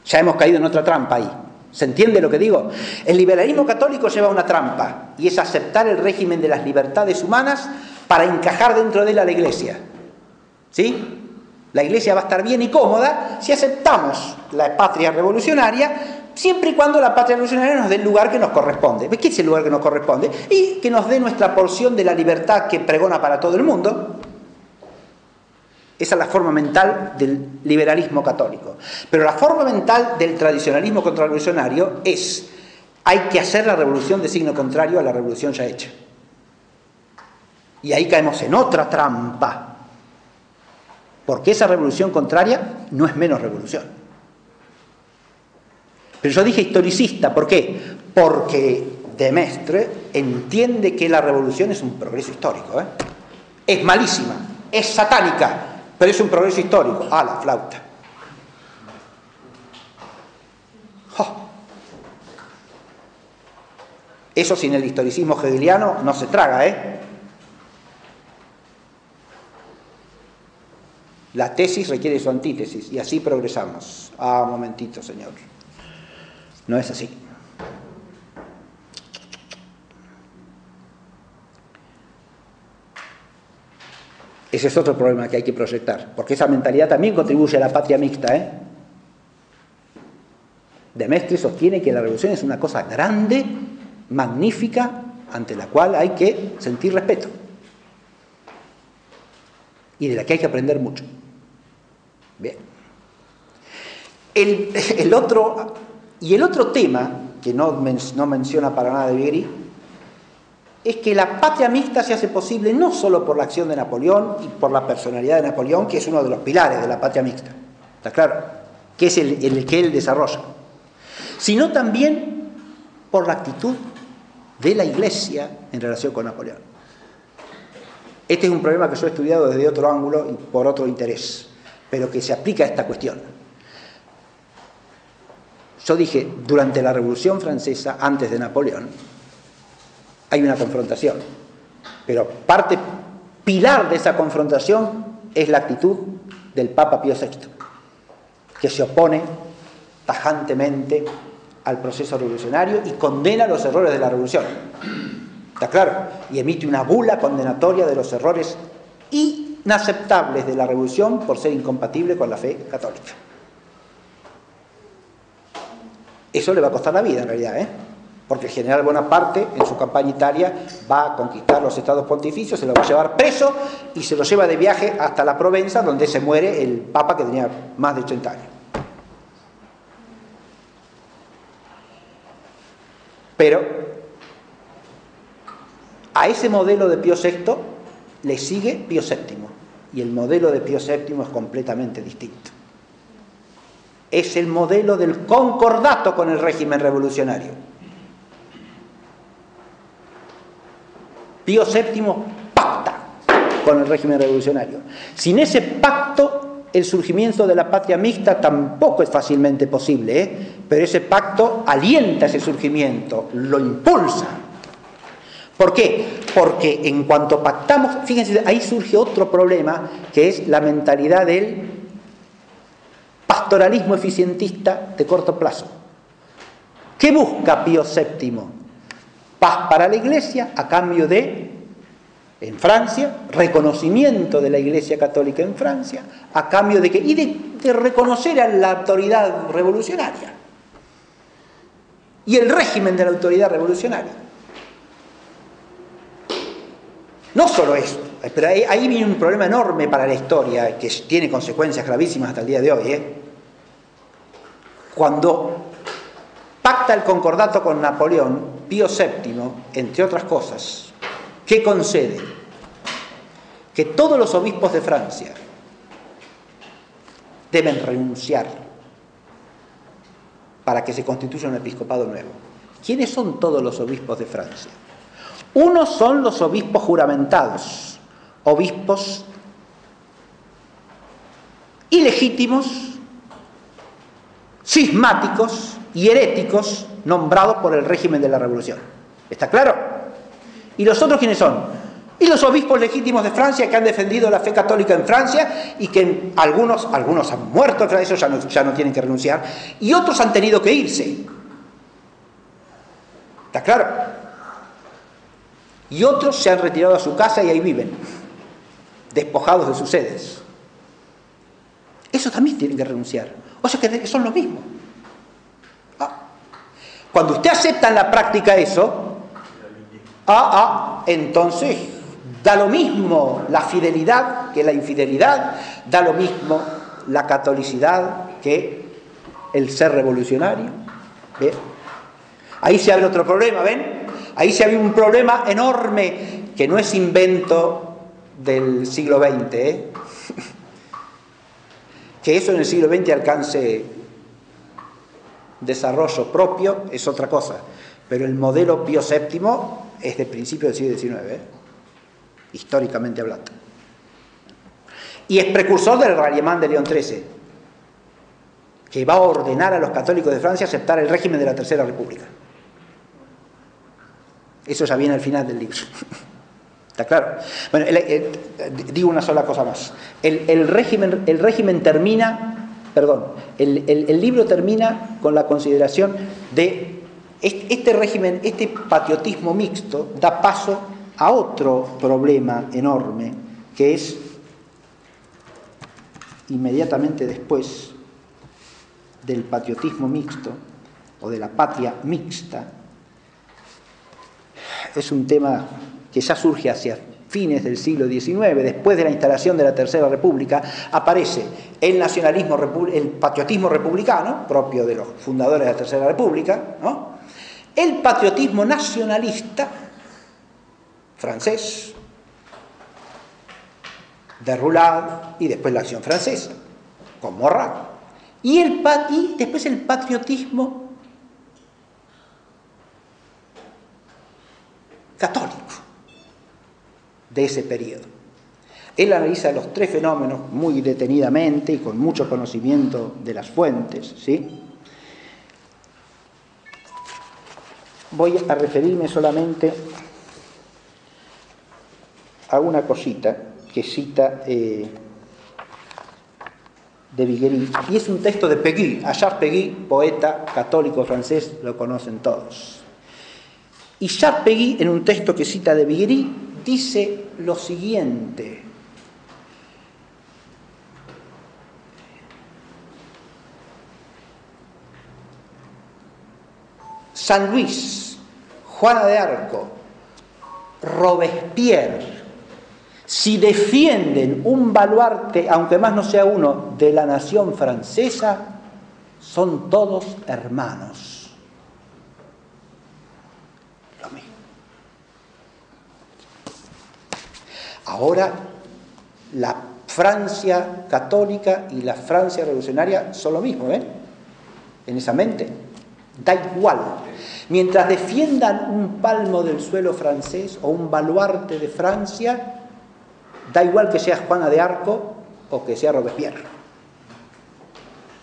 Ya hemos caído en otra trampa ahí. ¿Se entiende lo que digo? El liberalismo católico lleva una trampa, y es aceptar el régimen de las libertades humanas para encajar dentro de él a la Iglesia. ¿Sí? La Iglesia va a estar bien y cómoda si aceptamos la patria revolucionaria, siempre y cuando la patria revolucionaria nos dé el lugar que nos corresponde. ¿Qué es el lugar que nos corresponde? Y que nos dé nuestra porción de la libertad que pregona para todo el mundo. Esa es la forma mental del liberalismo católico. Pero la forma mental del tradicionalismo contrarrevolucionario es: hay que hacer la revolución de signo contrario a la revolución ya hecha. Y ahí caemos en otra trampa. Porque esa revolución contraria no es menos revolución. Pero yo dije historicista, ¿por qué? Porque de Mestre entiende que la revolución es un progreso histórico, ¿eh? Es malísima, es satánica, pero es un progreso histórico. ¡Ah, la flauta! ¡Oh! Eso sin el historicismo hegeliano no se traga, ¿eh? La tesis requiere su antítesis y así progresamos. Ah, un momentito, señor. No es así. Ese es otro problema que hay que proyectar, porque esa mentalidad también contribuye a la patria mixta, ¿eh? De Mestre sostiene que la revolución es una cosa grande, magnífica, ante la cual hay que sentir respeto y de la que hay que aprender mucho. Bien. El otro tema que no menciona para nada de Viry es que la patria mixta se hace posible no solo por la acción de Napoleón y por la personalidad de Napoleón, que es uno de los pilares de la patria mixta, ¿está claro? Que es el que él desarrolla, sino también por la actitud de la Iglesia en relación con Napoleón. Este es un problema que yo he estudiado desde otro ángulo y por otro interés, pero que se aplica a esta cuestión. Yo dije, durante la Revolución Francesa, antes de Napoleón, hay una confrontación, pero parte pilar de esa confrontación es la actitud del Papa Pío VI, que se opone tajantemente al proceso revolucionario y condena los errores de la revolución. ¿Está claro? Y emite una bula condenatoria de los errores inaceptables de la revolución por ser incompatible con la fe católica. Eso le va a costar la vida en realidad, ¿eh? Porque el general Bonaparte en su campaña Italia va a conquistar los estados pontificios, se lo va a llevar preso y se lo lleva de viaje hasta la Provenza, donde se muere el papa que tenía más de 80 años. Pero a ese modelo de Pío VI le sigue Pío VII, y el modelo de Pío VII es completamente distinto. Es el modelo del concordato con el régimen revolucionario. Pío VII pacta con el régimen revolucionario. Sin ese pacto, el surgimiento de la patria mixta tampoco es fácilmente posible, ¿eh? Pero ese pacto alienta ese surgimiento, lo impulsa. ¿Por qué? Porque en cuanto pactamos, fíjense, ahí surge otro problema, que es la mentalidad del pastoralismo eficientista de corto plazo. ¿Qué busca Pío VII? Paz para la Iglesia a cambio de, en Francia, reconocimiento de la Iglesia Católica en Francia, a cambio de que, y de reconocer a la autoridad revolucionaria y el régimen de la autoridad revolucionaria. No solo eso, pero ahí viene un problema enorme para la historia que tiene consecuencias gravísimas hasta el día de hoy, ¿eh? Cuando pacta el concordato con Napoleón, Pío VII, entre otras cosas, ¿qué concede? Que todos los obispos de Francia deben renunciar para que se constituya un episcopado nuevo. ¿Quiénes son todos los obispos de Francia? Unos son los obispos juramentados, obispos ilegítimos, cismáticos y heréticos nombrados por el régimen de la revolución. ¿Está claro? ¿Y los otros quiénes son? Y los obispos legítimos de Francia que han defendido la fe católica en Francia y que algunos han muerto, esos ya no tienen que renunciar, y otros han tenido que irse. ¿Está claro? Y otros se han retirado a su casa y ahí viven, despojados de sus sedes. Esos también tienen que renunciar. O sea que son lo mismo. Cuando usted acepta en la práctica eso, entonces da lo mismo la fidelidad que la infidelidad, da lo mismo la catolicidad que el ser revolucionario. ¿Ve? Ahí se abre otro problema, ¿ven? Ahí se abre un problema enorme que no es invento del siglo XX, ¿eh? Que eso en el siglo XX alcance desarrollo propio es otra cosa, Pero el modelo Pío VII es de principios del siglo XIX, históricamente hablando. Y es precursor del Ralliement de León XIII, que va a ordenar a los católicos de Francia aceptar el régimen de la Tercera República. Eso ya viene al final del libro. ¿Está claro? Bueno, digo una sola cosa más. El régimen termina, perdón, el libro termina con la consideración de este régimen, este patriotismo mixto, da paso a otro problema enorme, que es inmediatamente después del patriotismo mixto o de la patria mixta. Es un tema que ya surge hacia fines del siglo XIX, después de la instalación de la Tercera República, aparece el nacionalismo, el patriotismo republicano, propio de los fundadores de la Tercera República, ¿no? El patriotismo nacionalista francés, de Roulade, y después la Acción Francesa, con Marat, y después el patriotismo católico de ese periodo. Él analiza los tres fenómenos muy detenidamente y con mucho conocimiento de las fuentes, ¿sí? Voy a referirme solamente a una cosita que cita de Viguerie, y es un texto de Péguy. A Charles Péguy, poeta católico francés, lo conocen todos. Y Charles Péguy, en un texto que cita de Viguerie, dice lo siguiente: San Luis, Juana de Arco, Robespierre, si defienden un baluarte, aunque más no sea uno, de la nación francesa, son todos hermanos. Lo mismo. Ahora, la Francia católica y la Francia revolucionaria son lo mismo, ¿ven? En esa mente. Da igual. Mientras defiendan un palmo del suelo francés o un baluarte de Francia, da igual que sea Juana de Arco o que sea Robespierre.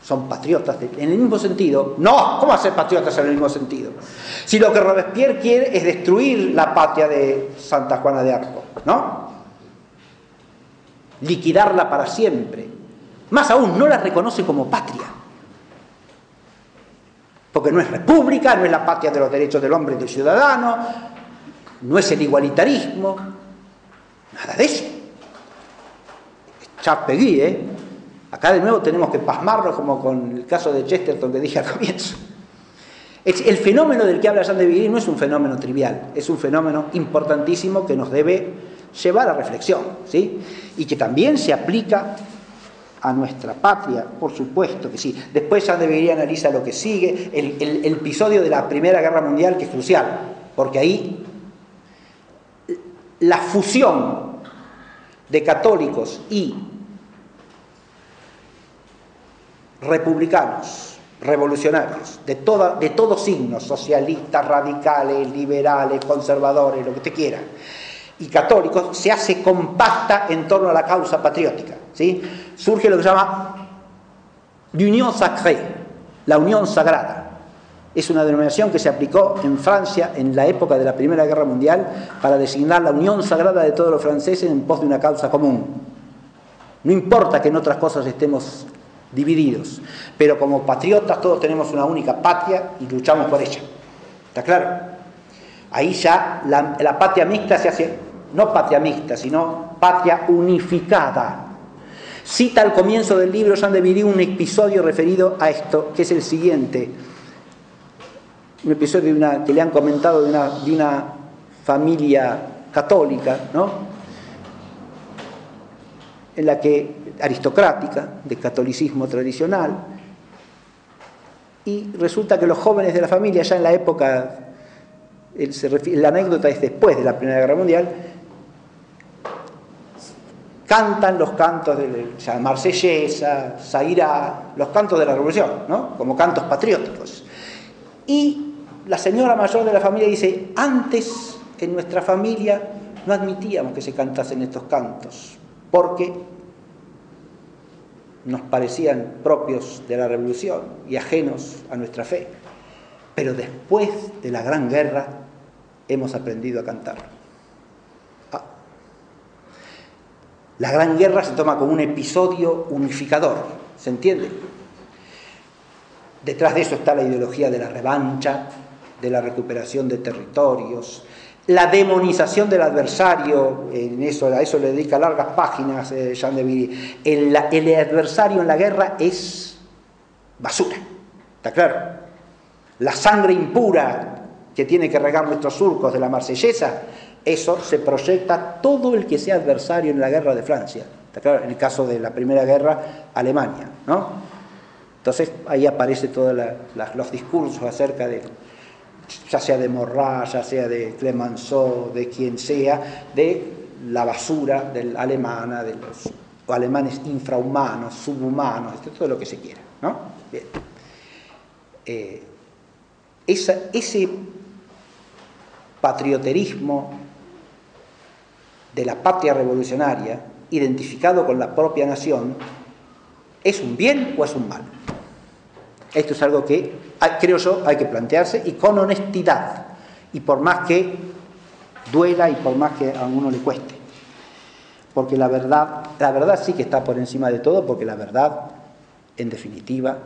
Son patriotas en el mismo sentido. No, ¿cómo hacer patriotas en el mismo sentido? Si lo que Robespierre quiere es destruir la patria de Santa Juana de Arco, ¿no? Liquidarla para siempre. Más aún, no la reconoce como patria. Porque no es república, no es la patria de los derechos del hombre y del ciudadano, no es el igualitarismo, nada de eso. Charles Péguy, acá de nuevo tenemos que pasmarnos como con el caso de Chesterton que dije al comienzo. El fenómeno del que habla Jean de Viguerie no es un fenómeno trivial, es un fenómeno importantísimo que nos debe llevar a reflexión, ¿sí? Y que también se aplica a nuestra patria, por supuesto que sí. Después Jean de Viguerie analiza lo que sigue, el episodio de la Primera Guerra Mundial, que es crucial, porque ahí la fusión de católicos y republicanos, revolucionarios, de todo signo, socialistas, radicales, liberales, conservadores, lo que usted quiera, y católicos, se hace compacta en torno a la causa patriótica, ¿sí? Surge lo que se llama l'union sacrée, la unión sagrada. Es una denominación que se aplicó en Francia en la época de la Primera Guerra Mundial para designar la unión sagrada de todos los franceses en pos de una causa común. No importa que en otras cosas estemos divididos, pero como patriotas todos tenemos una única patria y luchamos por ella. ¿Está claro? Ahí ya la patria mixta se hace, no patria mixta, sino patria unificada. Cita al comienzo del libro Jean de Viguerie un episodio referido a esto, que es el siguiente. Un episodio que le han comentado de una familia católica, ¿no? En la que, aristocrática, de catolicismo tradicional, y resulta que los jóvenes de la familia, ya en la época, la anécdota es después de la Primera Guerra Mundial, cantan los cantos de la Marsellesa, Zaira, los cantos de la Revolución, ¿no? Como cantos patrióticos. Y la señora mayor de la familia dice, antes en nuestra familia no admitíamos que se cantasen estos cantos, porque nos parecían propios de la revolución y ajenos a nuestra fe. Pero después de la Gran Guerra hemos aprendido a cantar. La Gran Guerra se toma como un episodio unificador, ¿se entiende? Detrás de eso está la ideología de la revancha, de la recuperación de territorios, la demonización del adversario, a eso le dedica largas páginas Jean de Viry. El adversario en la guerra es basura, ¿está claro? La sangre impura que tiene que regar nuestros surcos de la Marsellesa, eso se proyecta todo el que sea adversario en la guerra de Francia, ¿está claro? En el caso de la Primera Guerra, Alemania, ¿no? Entonces ahí aparecen todos los discursos acerca de, ya sea de Maurras, ya sea de Clemenceau, de quien sea, de la basura alemana, de los alemanes infrahumanos, subhumanos, todo lo que se quiera, ¿no? Bien. Ese patrioterismo de la patria revolucionaria, identificado con la propia nación, ¿es un bien o es un mal? Esto es algo que, creo yo, hay que plantearse y con honestidad, y por más que duela y por más que a uno le cueste. Porque la verdad sí que está por encima de todo, porque la verdad, en definitiva,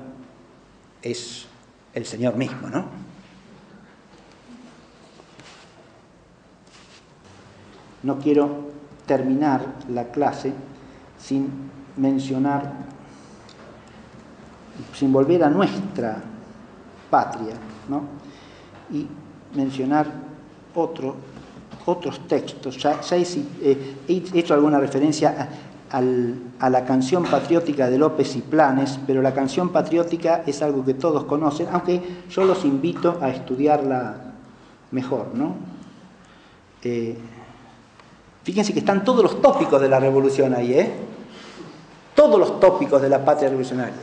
es el Señor mismo, ¿no? No quiero terminar la clase sin volver a nuestra patria, ¿no? Y mencionar otros textos. Ya he hecho alguna referencia a la canción patriótica de López y Planes, pero la canción patriótica es algo que todos conocen, aunque yo los invito a estudiarla mejor, ¿no? Fíjense que están todos los tópicos de la revolución ahí, ¿eh? Todos los tópicos de la patria revolucionaria.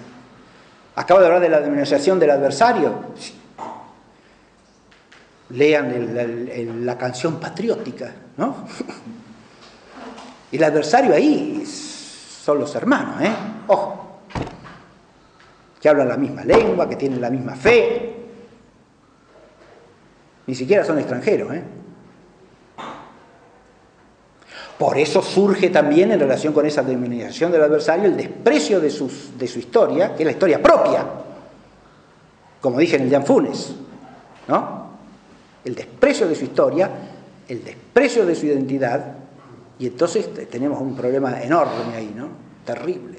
Acabo de hablar de la demonización del adversario. Lean la canción patriótica, ¿no? Y el adversario ahí son los hermanos, ¿eh? Ojo. Que hablan la misma lengua, que tienen la misma fe. Ni siquiera son extranjeros, ¿eh? Por eso surge también, en relación con esa demonización del adversario, el desprecio de su historia, que es la historia propia, como dije en el Jan Funes, ¿no? El desprecio de su historia, el desprecio de su identidad, y entonces tenemos un problema enorme ahí, ¿no? Terrible.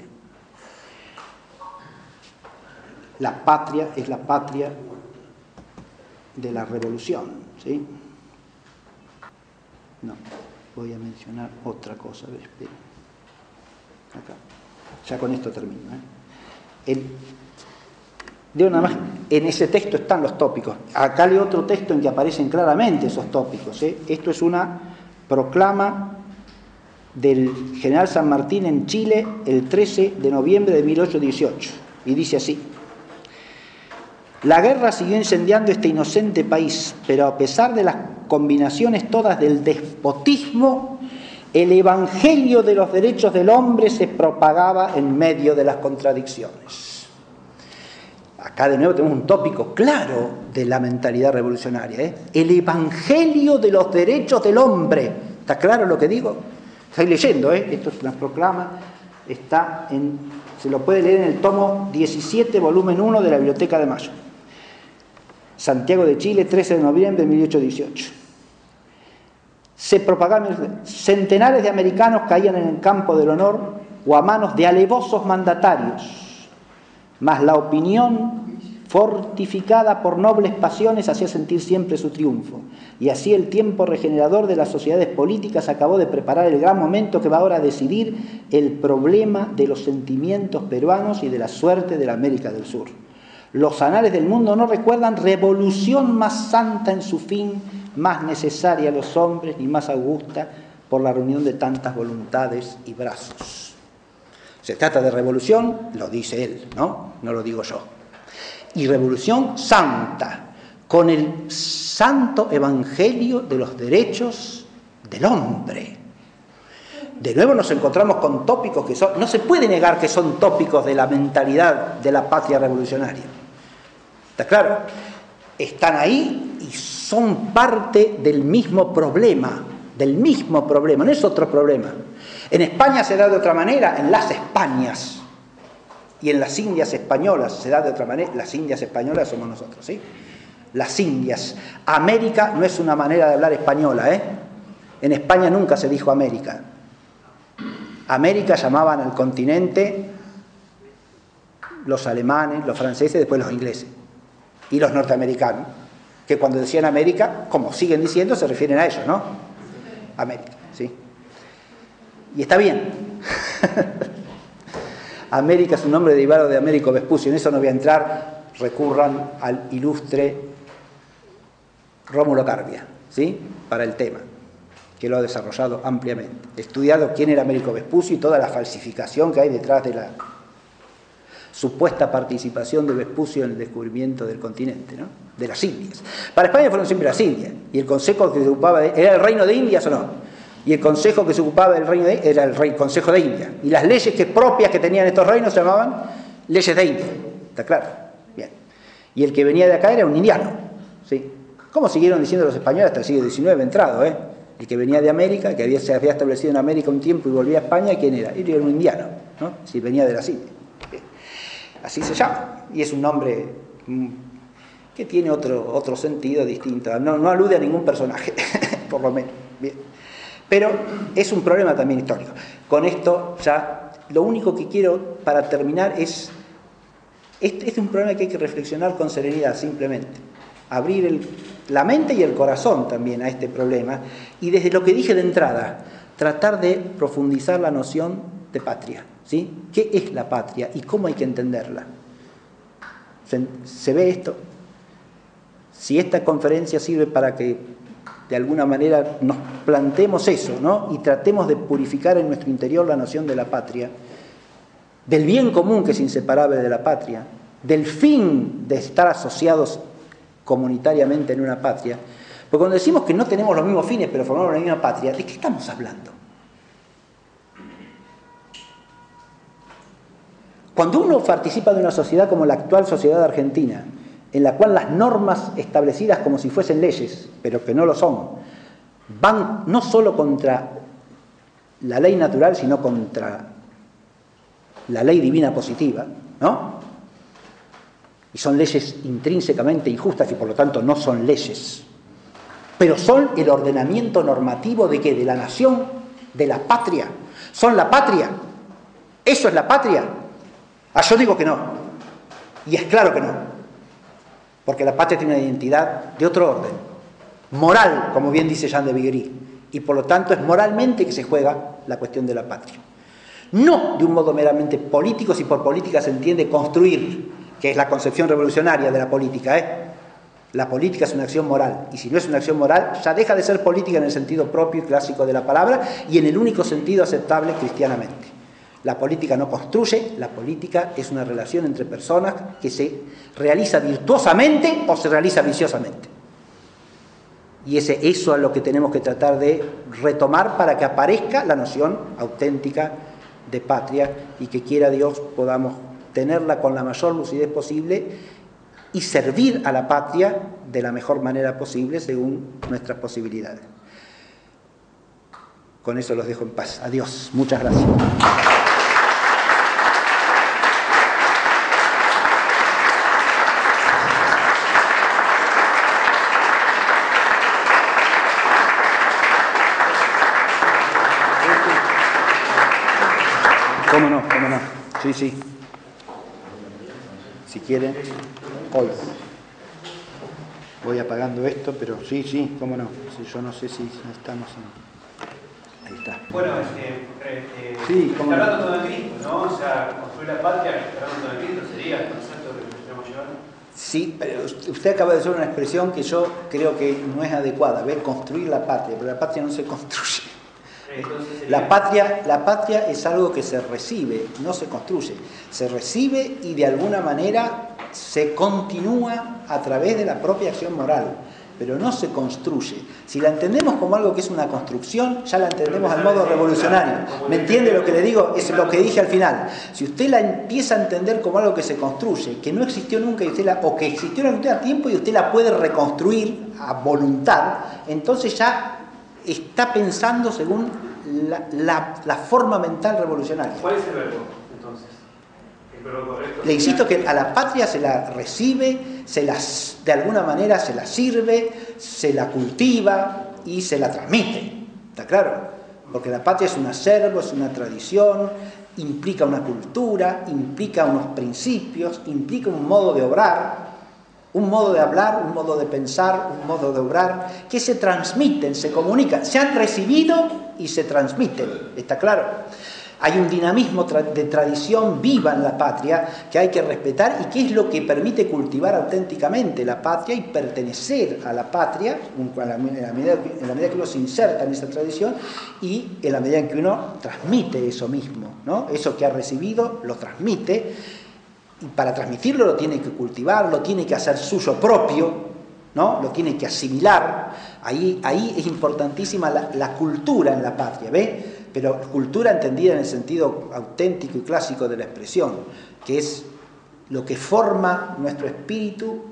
La patria es la patria de la revolución, ¿sí? No. Voy a mencionar otra cosa, a ver, espera. Acá. Ya con esto termino, ¿eh? Digo nada más, en ese texto están los tópicos. Acá leo otro texto en que aparecen claramente esos tópicos, ¿eh? Esto es una proclama del general San Martín en Chile el 13 de noviembre de 1818. Y dice así: la guerra siguió incendiando este inocente país, pero a pesar de las combinaciones todas del despotismo, el evangelio de los derechos del hombre se propagaba en medio de las contradicciones. Acá de nuevo tenemos un tópico claro de la mentalidad revolucionaria, ¿eh? El evangelio de los derechos del hombre. ¿Está claro lo que digo? Estáis leyendo, ¿eh? Esto es una proclama, se lo puede leer en el tomo 17, volumen 1 de la Biblioteca de Mayo. Santiago de Chile, 13 de noviembre de 1818. Se propagaban, centenares de americanos caían en el campo del honor o a manos de alevosos mandatarios, mas la opinión fortificada por nobles pasiones hacía sentir siempre su triunfo, y así el tiempo regenerador de las sociedades políticas acabó de preparar el gran momento que va ahora a decidir el problema de los sentimientos peruanos y de la suerte de la América del Sur. Los anales del mundo no recuerdan revolución más santa en su fin, más necesaria a los hombres, ni más augusta por la reunión de tantas voluntades y brazos. Se trata de revolución, lo dice él, ¿no? No lo digo yo. Y revolución santa, con el santo evangelio de los derechos del hombre. De nuevo nos encontramos con tópicos que son, no se puede negar que son tópicos de la mentalidad de la patria revolucionaria. ¿Está claro? Están ahí y son parte del mismo problema, no es otro problema. En España se da de otra manera, en las Españas y en las Indias españolas se da de otra manera. Las Indias españolas somos nosotros, ¿sí? Las Indias. América no es una manera de hablar española, ¿eh? En España nunca se dijo América. América llamaban al continente los alemanes, los franceses, después los ingleses y los norteamericanos, que cuando decían América, como siguen diciendo, se refieren a ellos, ¿no? América, ¿sí? Y está bien. América es un nombre derivado de Américo Vespucio, en eso no voy a entrar, recurran al ilustre Rómulo Carbia, ¿sí? Para el tema, que lo ha desarrollado ampliamente. He estudiado quién era Américo Vespucio y toda la falsificación que hay detrás de la supuesta participación de Vespucio en el descubrimiento del continente, ¿no? De las Indias. Para España fueron siempre las Indias, y el consejo que se ocupaba ¿era el reino de Indias o no? Y el consejo que se ocupaba del reino de era el Consejo de India. Y las leyes propias que tenían estos reinos se llamaban leyes de India. ¿Está claro? Bien. Y el que venía de acá era un indiano, ¿sí? Como siguieron diciendo los españoles hasta el siglo XIX entrado, ¿eh? El que venía de América, que se había establecido en América un tiempo y volvía a España, ¿quién era? Él era un indiano, ¿no? Si venía de las Indias. Así se llama. Y es un nombre que tiene otro sentido distinto. No alude a ningún personaje, por lo menos. Bien. Pero es un problema también histórico. Con esto ya, lo único que quiero para terminar es un problema que hay que reflexionar con serenidad, simplemente. Abrir la mente y el corazón también a este problema. Y desde lo que dije de entrada, tratar de profundizar la noción de patria, ¿sí? ¿Qué es la patria y cómo hay que entenderla? ¿Se ve esto? Si esta conferencia sirve para que de alguna manera nos planteemos eso, ¿no? Y tratemos de purificar en nuestro interior la noción de la patria, del bien común que es inseparable de la patria, del fin de estar asociados comunitariamente en una patria. Porque cuando decimos que no tenemos los mismos fines, pero formamos la misma patria, ¿de qué estamos hablando? Cuando uno participa de una sociedad como la actual sociedad argentina, en la cual las normas establecidas como si fuesen leyes, pero que no lo son, van no solo contra la ley natural, sino contra la ley divina positiva, ¿no? Y son leyes intrínsecamente injustas y por lo tanto no son leyes, pero son el ordenamiento normativo ¿de qué? De la nación, de la patria. Son la patria. ¿Eso es la patria? Yo digo que no. Y es claro que no. Porque la patria tiene una identidad de otro orden, moral, como bien dice Jean de Viguerie, y por lo tanto es moralmente que se juega la cuestión de la patria. No de un modo meramente político, si por política se entiende construir, que es la concepción revolucionaria de la política, ¿eh? La política es una acción moral, y si no es una acción moral, ya deja de ser política en el sentido propio y clásico de la palabra, y en el único sentido aceptable cristianamente. La política no construye, la política es una relación entre personas que se realiza virtuosamente o se realiza viciosamente. Y eso es lo que tenemos que tratar de retomar para que aparezca la noción auténtica de patria y que quiera Dios podamos tenerla con la mayor lucidez posible y servir a la patria de la mejor manera posible según nuestras posibilidades. Con eso los dejo en paz. Adiós. Muchas gracias. ¿Cómo no? Sí, sí. Si quieren, hoy. Voy apagando esto, pero sí, cómo no. Sí, yo no sé si estamos en... Ahí está. Bueno, sí, está hablando todo de Cristo, ¿no? O sea, construir la patria, está hablando todo de Cristo, sería el concepto que tenemos que llevar. Sí, pero usted acaba de hacer una expresión que yo creo que no es adecuada. Construir la patria, pero la patria no se construye. La patria es algo que se recibe, no se construye. Se recibe y de alguna manera se continúa a través de la propia acción moral, pero no se construye. Si la entendemos como algo que es una construcción, ya la entendemos al modo revolucionario. ¿Me entiende lo que le digo? Es lo que dije al final. Si usted la empieza a entender como algo que se construye, que no existió nunca y o que existió en a tiempo y usted la puede reconstruir a voluntad, entonces ya está pensando según la forma mental revolucionaria. ¿Cuál es el verbo, entonces? ¿El verbo correcto? Le insisto que a la patria se la recibe, de alguna manera se la sirve, se la cultiva y se la transmite. ¿Está claro? Porque la patria es un acervo, es una tradición, implica una cultura, implica unos principios, implica un modo de obrar, un modo de hablar, un modo de pensar, un modo de obrar, que se transmiten, se comunican, se han recibido y se transmiten, ¿está claro? Hay un dinamismo de tradición viva en la patria que hay que respetar y que es lo que permite cultivar auténticamente la patria y pertenecer a la patria en la medida que uno se inserta en esa tradición y en la medida en que uno transmite eso mismo, ¿no? Eso que ha recibido lo transmite. Y para transmitirlo lo tiene que cultivar, lo tiene que hacer suyo propio, ¿no? Lo tiene que asimilar. Ahí es importantísima la cultura en la patria, ¿ve? Pero cultura entendida en el sentido auténtico y clásico de la expresión, que es lo que forma nuestro espíritu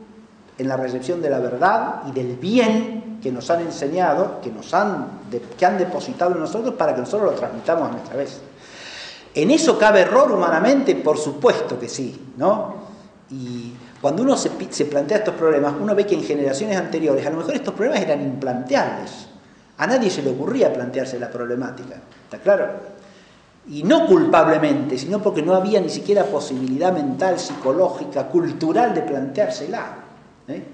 en la recepción de la verdad y del bien que nos han enseñado, que han depositado en nosotros para que nosotros lo transmitamos a nuestra vez. ¿En eso cabe error humanamente? Por supuesto que sí, ¿no? Y cuando uno se plantea estos problemas, uno ve que en generaciones anteriores a lo mejor estos problemas eran implanteables. A nadie se le ocurría plantearse la problemática, ¿está claro? Y no culpablemente, sino porque no había ni siquiera posibilidad mental, psicológica, cultural de planteársela, ¿eh?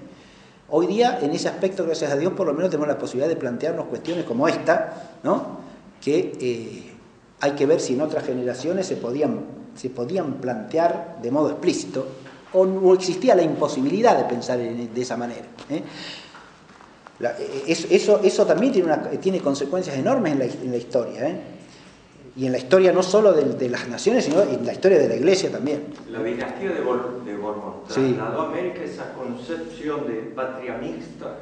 Hoy día, en ese aspecto, gracias a Dios, por lo menos tenemos la posibilidad de plantearnos cuestiones como esta, ¿no? Que hay que ver si en otras generaciones se podían plantear de modo explícito o no existía la imposibilidad de pensar de esa manera, ¿eh? Eso también tiene consecuencias enormes en la historia, ¿eh? Y en la historia no solo de las naciones, sino en la historia de la Iglesia también. La dinastía de Borbón trasladó a América esa concepción de patria mixta.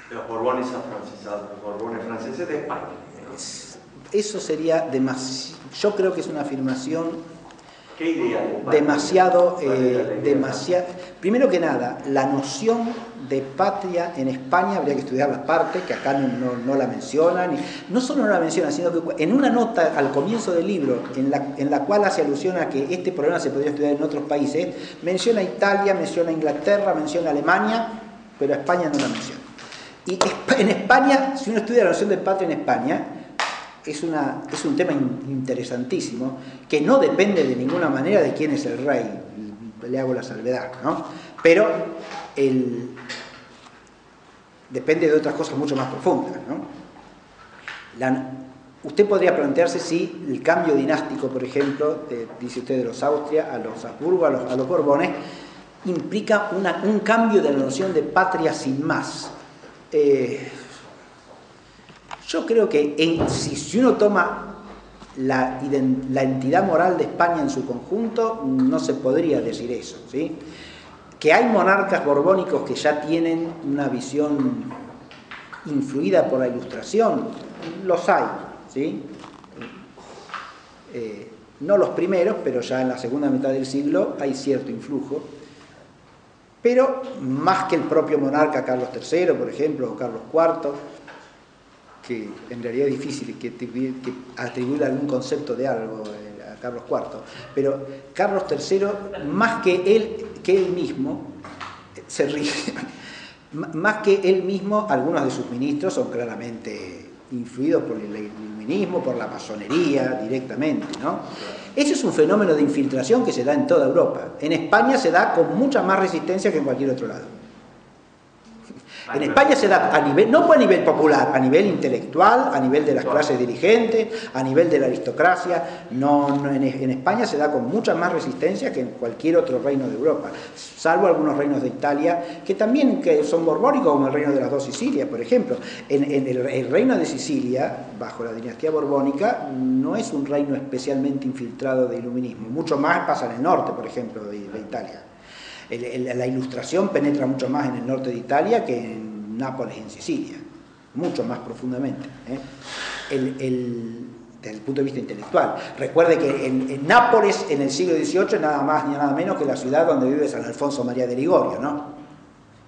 Los Borbones afrancesados, los Borbones franceses de España, ¿no? Eso sería demasiado. Yo creo que es una afirmación. ¿Qué idea? Demasiado. Primero que nada, la noción de patria en España habría que estudiar las partes, que acá no la mencionan. No solo no la mencionan, sino que en una nota al comienzo del libro, en la cual hace alusión a que este problema se podría estudiar en otros países, menciona Italia, menciona Inglaterra, menciona Alemania, pero a España no la menciona. Y en España, si uno estudia la noción de patria en España, es un tema interesantísimo, que no depende de ninguna manera de quién es el rey, le hago la salvedad, ¿no? Pero depende de otras cosas mucho más profundas, ¿no? Usted podría plantearse si el cambio dinástico, por ejemplo, dice usted de los Austria a los Habsburgo, a los Borbones, implica un cambio de la noción de patria sin más. Yo creo que si uno toma la entidad moral de España en su conjunto, no se podría decir eso, ¿sí? Que hay monarcas borbónicos que ya tienen una visión influida por la Ilustración, los hay, ¿sí? No los primeros, pero ya en la segunda mitad del siglo hay cierto influjo. Pero más que el propio monarca Carlos III, por ejemplo, o Carlos IV, que en realidad es difícil que atribuir algún concepto de algo a Carlos IV, pero Carlos III, más que él mismo, se ríe, más que él mismo, algunos de sus ministros son claramente influidos por el iluminismo, por la masonería directamente, ¿no? Ese es un fenómeno de infiltración que se da en toda Europa. En España se da con mucha más resistencia que en cualquier otro lado. En España se da a nivel, no a nivel popular, a nivel intelectual, a nivel de las clases dirigentes, a nivel de la aristocracia. En España se da con mucha más resistencia que en cualquier otro reino de Europa, salvo algunos reinos de Italia que también son borbónicos, como el reino de las dos Sicilias, por ejemplo. En el reino de Sicilia, bajo la dinastía borbónica, no es un reino especialmente infiltrado de iluminismo. Mucho más pasa en el norte, por ejemplo, de Italia. La ilustración penetra mucho más en el norte de Italia que en Nápoles y en Sicilia, mucho más profundamente, desde el punto de vista intelectual. Recuerde que en Nápoles, en el siglo XVIII, es nada más ni nada menos que la ciudad donde vive San Alfonso María de Ligorio, ¿no?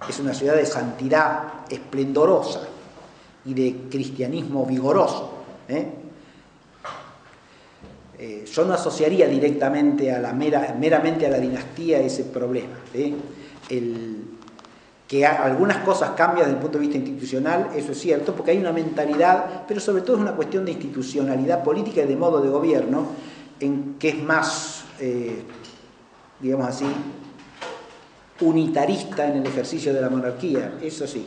Es una ciudad de santidad esplendorosa y de cristianismo vigoroso, yo no asociaría directamente meramente a la dinastía ese problema. Que algunas cosas cambian desde el punto de vista institucional, eso es cierto, porque hay una mentalidad, pero sobre todo es una cuestión de institucionalidad política y de modo de gobierno, en que es más, digamos así, unitarista en el ejercicio de la monarquía, eso sí.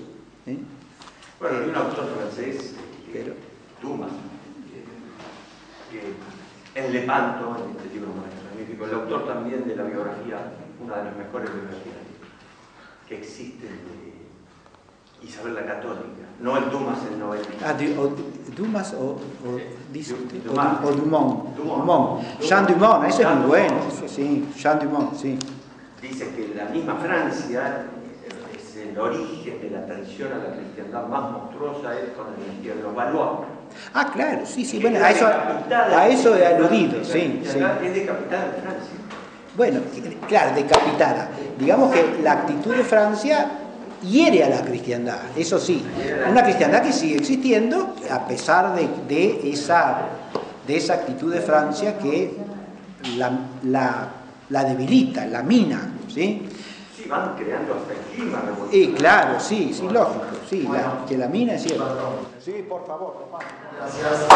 Bueno, hay un autor francés, Dumas, en Lepanto, en este libro magnífico, el autor también de la biografía, una de las mejores biografías que existen de Isabel la Católica, no el Dumas, el novelista. Dumas o Dumont. Dumont. Jean Dumont, ese es muy bueno, sí, Jean Dumont, sí. Dice que la misma Francia es el origen de la traición a la cristiandad más monstruosa, es con la dinastía de los Valois. Ah, claro, sí, bueno, a eso he aludido, sí. Es decapitada en Francia. Bueno, claro, decapitada. Digamos que la actitud de Francia hiere a la cristiandad, eso sí. Una cristiandad que sigue existiendo a pesar de esa actitud de Francia que la debilita, la mina, ¿sí? Sí, van creando hasta el clima revolucionario. Claro, sí, lógico, sí, que la mina es cierto. Sí, por favor, papá. Gracias.